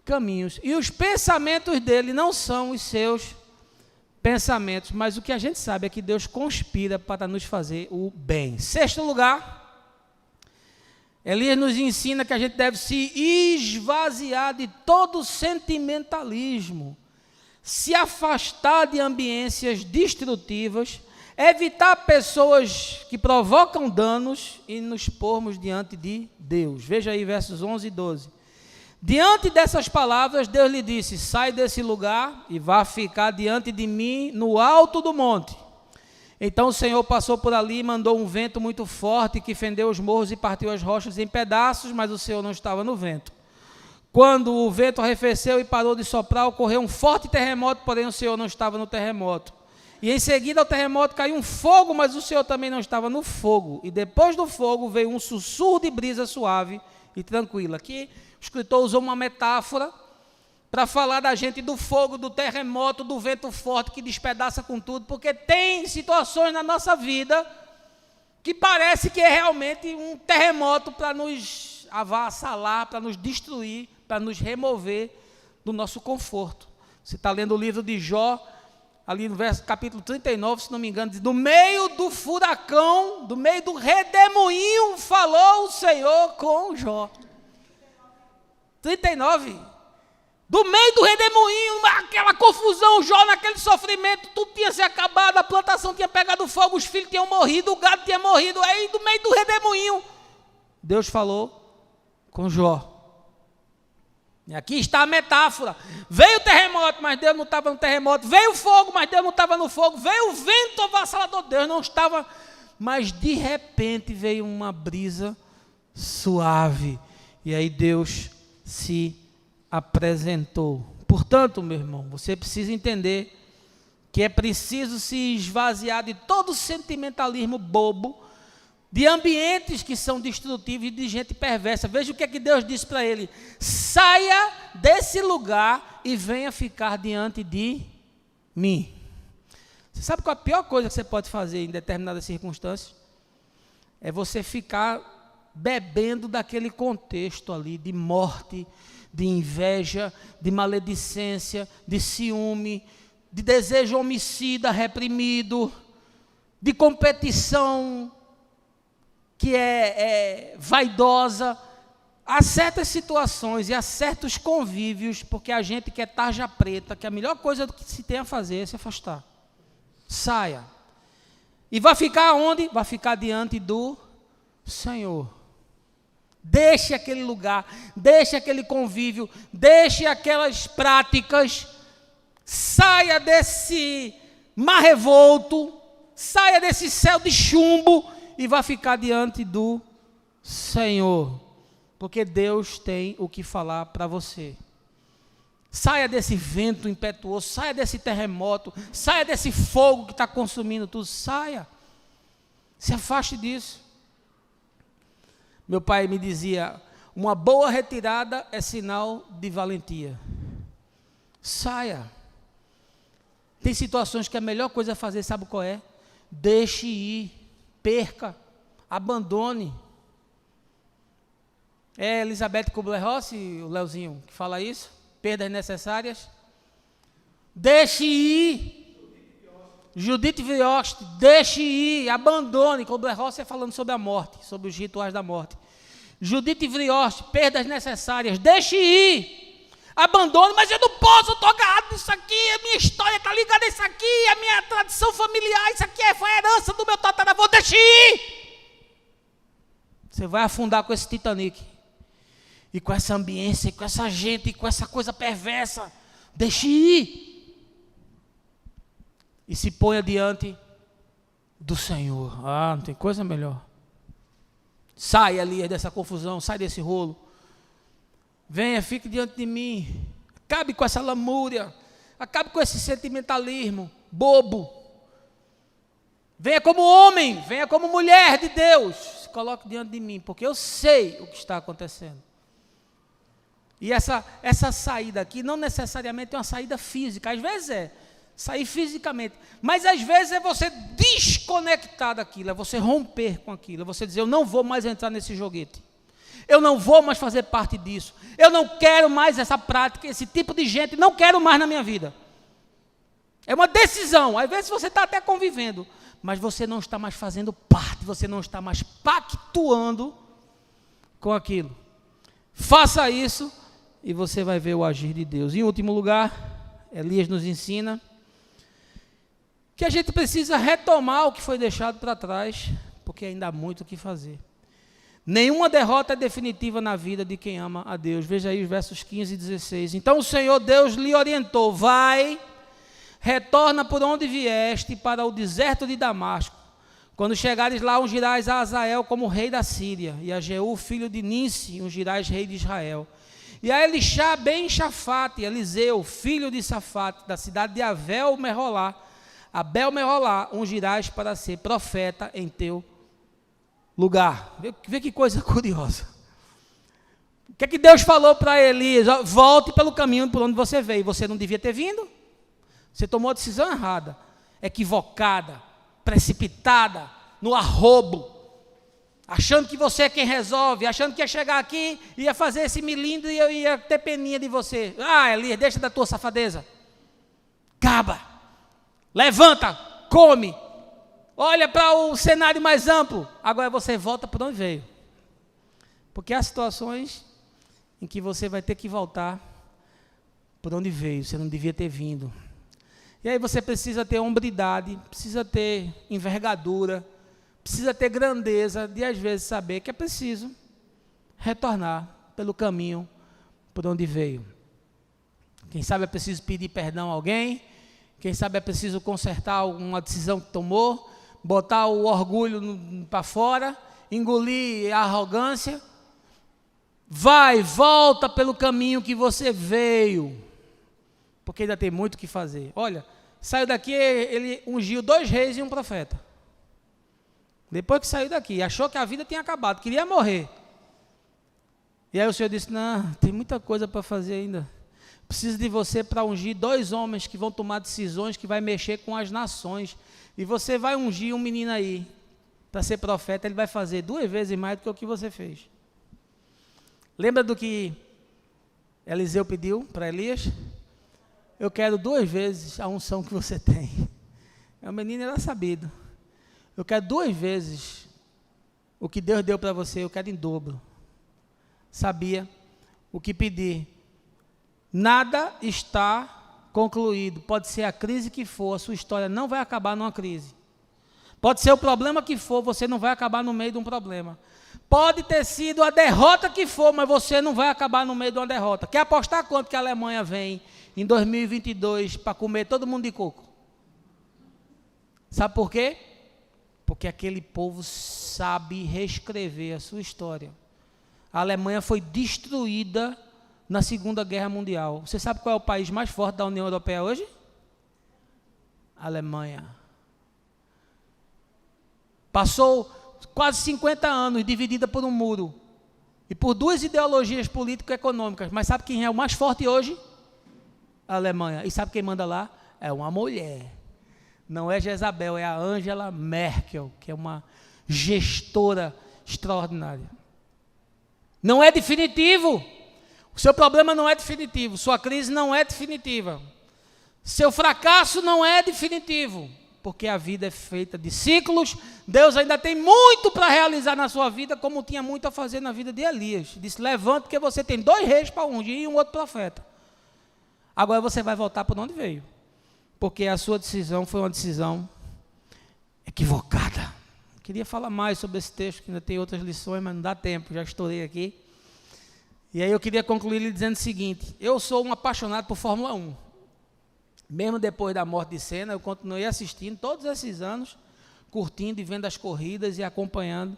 caminhos, e os pensamentos dele não são os seus pensamentos, mas o que a gente sabe é que Deus conspira para nos fazer o bem. Sexto lugar, Elias nos ensina que a gente deve se esvaziar de todo sentimentalismo, se afastar de ambiências destrutivas, evitar pessoas que provocam danos e nos pormos diante de Deus. Veja aí versos 11 e 12. Diante dessas palavras, Deus lhe disse: sai desse lugar e vá ficar diante de mim no alto do monte. Então o Senhor passou por ali e mandou um vento muito forte que fendeu os morros e partiu as rochas em pedaços, mas o Senhor não estava no vento. Quando o vento arrefeceu e parou de soprar, ocorreu um forte terremoto, porém o Senhor não estava no terremoto. E em seguida ao terremoto caiu um fogo, mas o Senhor também não estava no fogo. E depois do fogo veio um sussurro de brisa suave e tranquila. Aqui o escritor usou uma metáfora para falar da gente do fogo, do terremoto, do vento forte que despedaça com tudo, porque tem situações na nossa vida que parece que é realmente um terremoto para nos avassalar, para nos destruir, para nos remover do nosso conforto. Você está lendo o livro de Jó, ali no capítulo 39, se não me engano, diz: no meio do furacão, do meio do redemoinho, falou o Senhor com Jó. 39, do meio do redemoinho, aquela confusão, Jó naquele sofrimento, tudo tinha se acabado, a plantação tinha pegado fogo, os filhos tinham morrido, o gado tinha morrido, aí do meio do redemoinho, Deus falou com Jó. E aqui está a metáfora: veio o terremoto, mas Deus não estava no terremoto, veio o fogo, mas Deus não estava no fogo, veio o vento avassalador, Deus não estava, mas de repente veio uma brisa suave, e aí Deus se apresentou. Portanto, meu irmão, você precisa entender que é preciso se esvaziar de todo sentimentalismo bobo, de ambientes que são destrutivos e de gente perversa. Veja o que é que Deus disse para ele: saia desse lugar e venha ficar diante de mim. Você sabe qual é a pior coisa que você pode fazer em determinadas circunstâncias? É você ficar bebendo daquele contexto ali de morte, de inveja, de maledicência, de ciúme, de desejo homicida reprimido, de competição que é vaidosa. Há certas situações e há certos convívios, porque a gente quer tarja preta, que a melhor coisa que se tem a fazer é se afastar. Saia. E vai ficar onde? Vai ficar diante do Senhor. Deixe aquele lugar, deixe aquele convívio, deixe aquelas práticas, saia desse mar revolto, saia desse céu de chumbo e vá ficar diante do Senhor, porque Deus tem o que falar para você. Saia desse vento impetuoso, saia desse terremoto, saia desse fogo que está consumindo tudo, saia, se afaste disso. Meu pai me dizia: uma boa retirada é sinal de valentia. Saia. Tem situações que a melhor coisa a fazer, sabe qual é? Deixe ir, abandone. É Elizabeth Kubler-Ross, o Leozinho, que fala isso? Perdas necessárias. Deixe ir. Judith Viost, deixe ir, abandone. Kubler-Ross é falando sobre a morte, sobre os rituais da morte. Judith Viost, perdas necessárias, deixe ir, abandone. Mas eu não posso, eu estou agarrado nisso aqui, a minha história está ligada a isso aqui, a minha tradição familiar, isso aqui foi a herança do meu tataravô, deixe ir. Você vai afundar com esse Titanic, e com essa ambiência, e com essa gente, e com essa coisa perversa. Deixe ir. E se ponha diante do Senhor. Ah, não tem coisa melhor. Sai ali dessa confusão, sai desse rolo. Venha, fique diante de mim. Acabe com essa lamúria. Acabe com esse sentimentalismo bobo. Venha como homem, venha como mulher de Deus. Se coloque diante de mim, porque eu sei o que está acontecendo. E essa saída aqui não necessariamente é uma saída física. Às vezes é. sair fisicamente. Mas às vezes é você desconectar daquilo, é você romper com aquilo, é você dizer, eu não vou mais entrar nesse joguete. Eu não vou mais fazer parte disso. Eu não quero mais essa prática, esse tipo de gente, não quero mais na minha vida. É uma decisão. Às vezes você está até convivendo, mas você não está mais fazendo parte, você não está mais pactuando com aquilo. Faça isso e você vai ver o agir de Deus. Em último lugar, Elias nos ensina que a gente precisa retomar o que foi deixado para trás, porque ainda há muito o que fazer. Nenhuma derrota é definitiva na vida de quem ama a Deus. Veja aí os versos 15 e 16. Então o Senhor Deus lhe orientou, vai, retorna por onde vieste para o deserto de Damasco. Quando chegares lá, ungirás a Azael como rei da Síria, e a Jeú, filho de Ninsi, ungirás rei de Israel. E a Elixá ben Shafate, Eliseu, filho de Safate, da cidade de Abel-Meholá, ungirás para ser profeta em teu lugar. Vê que coisa curiosa. O que é que Deus falou para Elias? Volte pelo caminho por onde você veio. Você não devia ter vindo. Você tomou a decisão errada, equivocada, precipitada, no arrobo, achando que você é quem resolve, achando que ia chegar aqui, ia fazer esse milindre e eu ia ter peninha de você. Ah, Elias, deixa da tua safadeza. Acaba. Levanta, come. Olha para o cenário mais amplo. Agora você volta por onde veio. Porque há situações em que você vai ter que voltar por onde veio. Você não devia ter vindo. E aí você precisa ter hombridade, precisa ter envergadura, precisa ter grandeza de às vezes saber que é preciso retornar pelo caminho por onde veio. Quem sabe é preciso pedir perdão a alguém, quem sabe é preciso consertar alguma decisão que tomou, botar o orgulho para fora, engolir a arrogância. Volta pelo caminho que você veio, porque ainda tem muito o que fazer. Olha, saiu daqui, ele ungiu 2 reis e um profeta. Depois que saiu daqui, achou que a vida tinha acabado, queria morrer. E aí o Senhor disse, não, tem muita coisa para fazer ainda. Preciso de você para ungir 2 homens que vão tomar decisões, que vai mexer com as nações. E você vai ungir um menino aí, para ser profeta, ele vai fazer 2 vezes mais do que o que você fez. Lembra do que Eliseu pediu para Elias? Eu quero 2 vezes a unção que você tem. O menino era sabido. Eu quero 2 vezes o que Deus deu para você, eu quero em dobro. Sabia o que pedir. Nada está concluído. Pode ser a crise que for, a sua história não vai acabar numa crise. Pode ser o problema que for, você não vai acabar no meio de um problema. Pode ter sido a derrota que for, mas você não vai acabar no meio de uma derrota. Quer apostar quanto que a Alemanha vem em 2022 para comer todo mundo de coco? Sabe por quê? Porque aquele povo sabe reescrever a sua história. A Alemanha foi destruída na Segunda Guerra Mundial. Você sabe qual é o país mais forte da União Europeia hoje? A Alemanha. Passou quase 50 anos dividida por um muro e por 2 ideologias político-econômicas. Mas sabe quem é o mais forte hoje? A Alemanha. E sabe quem manda lá? É uma mulher. Não é Jezabel, é a Angela Merkel, que é uma gestora extraordinária. Não é definitivo. O seu problema não é definitivo. Sua crise não é definitiva. Seu fracasso não é definitivo. Porque a vida é feita de ciclos. Deus ainda tem muito para realizar na sua vida, como tinha muito a fazer na vida de Elias. Disse, levante, porque você tem 2 reis para ungir e um outro profeta. Agora você vai voltar por onde veio. Porque a sua decisão foi uma decisão equivocada. Queria falar mais sobre esse texto, que ainda tem outras lições, mas não dá tempo, já estourei aqui. E aí eu queria concluir lhe dizendo o seguinte, eu sou um apaixonado por Fórmula 1. Mesmo depois da morte de Senna, eu continuei assistindo todos esses anos, curtindo e vendo as corridas e acompanhando.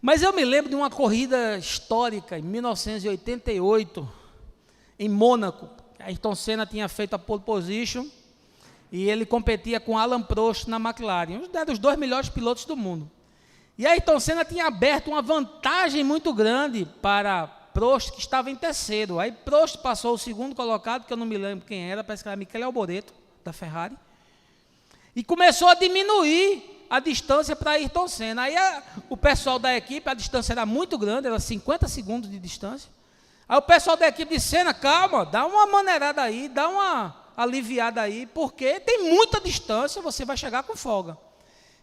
Mas eu me lembro de uma corrida histórica, em 1988, em Mônaco. Ayrton Senna tinha feito a pole position, e ele competia com Alan Prost na McLaren, um dos 2 melhores pilotos do mundo. E Ayrton Senna tinha aberto uma vantagem muito grande para Prost, que estava em terceiro. Aí Prost passou o segundo colocado, que eu não me lembro quem era, parece que era Michele Alboreto, da Ferrari, e começou a diminuir a distância para Ayrton Senna. Aí o pessoal da equipe, a distância era muito grande, era 50 segundos de distância. Aí o pessoal da equipe disse: Senna, calma, dá uma maneirada aí, dá uma aliviada aí, porque tem muita distância, você vai chegar com folga.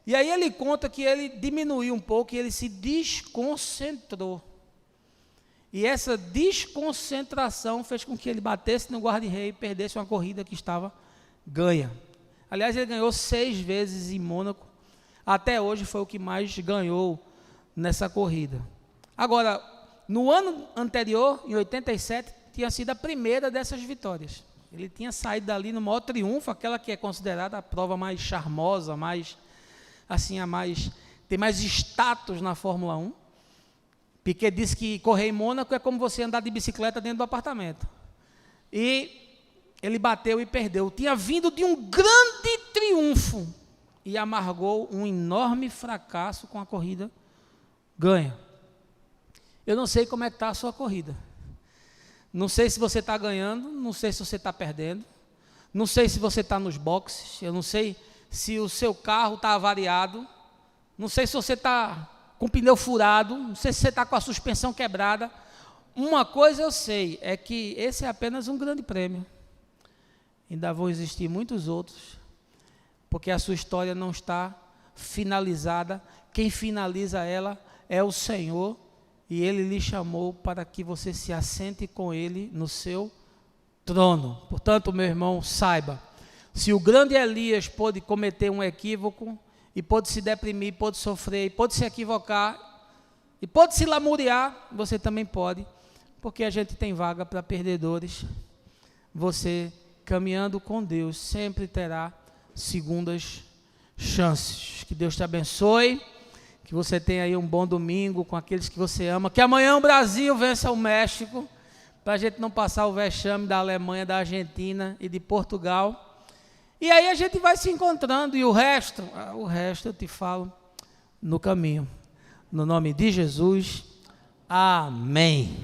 E aí ele conta que ele diminuiu um pouco e ele se desconcentrou. E essa desconcentração fez com que ele batesse no guarda-reio e perdesse uma corrida que estava ganha. Aliás, ele ganhou 6 vezes em Mônaco. Até hoje foi o que mais ganhou nessa corrida. Agora, no ano anterior, em 87, tinha sido a primeira dessas vitórias. Ele tinha saído dali no maior triunfo, aquela que é considerada a prova mais charmosa, mais, assim, tem mais status na Fórmula 1. Piquet disse que correr em Mônaco é como você andar de bicicleta dentro do apartamento. E ele bateu e perdeu. Tinha vindo de um grande triunfo e amargou um enorme fracasso com a corrida ganha. Eu não sei como é que está a sua corrida. Não sei se você está ganhando, não sei se você está perdendo, não sei se você está nos boxes, eu não sei se o seu carro está avariado, não sei se você está com o pneu furado, não sei se você está com a suspensão quebrada. Uma coisa eu sei, é que esse é apenas um grande prêmio. Ainda vão existir muitos outros, porque a sua história não está finalizada. Quem finaliza ela é o Senhor, e Ele lhe chamou para que você se assente com Ele no seu trono. Portanto, meu irmão, saiba, se o grande Elias pôde cometer um equívoco, e pôde se deprimir, pôde sofrer, pôde se equivocar, e pôde se lamuriar, você também pode, porque a gente tem vaga para perdedores. Você, caminhando com Deus, sempre terá segundas chances. Que Deus te abençoe, que você tenha aí um bom domingo com aqueles que você ama, que amanhã o Brasil vença o México, para a gente não passar o vexame da Alemanha, da Argentina e de Portugal. E aí a gente vai se encontrando, e o resto eu te falo no caminho. No nome de Jesus, amém.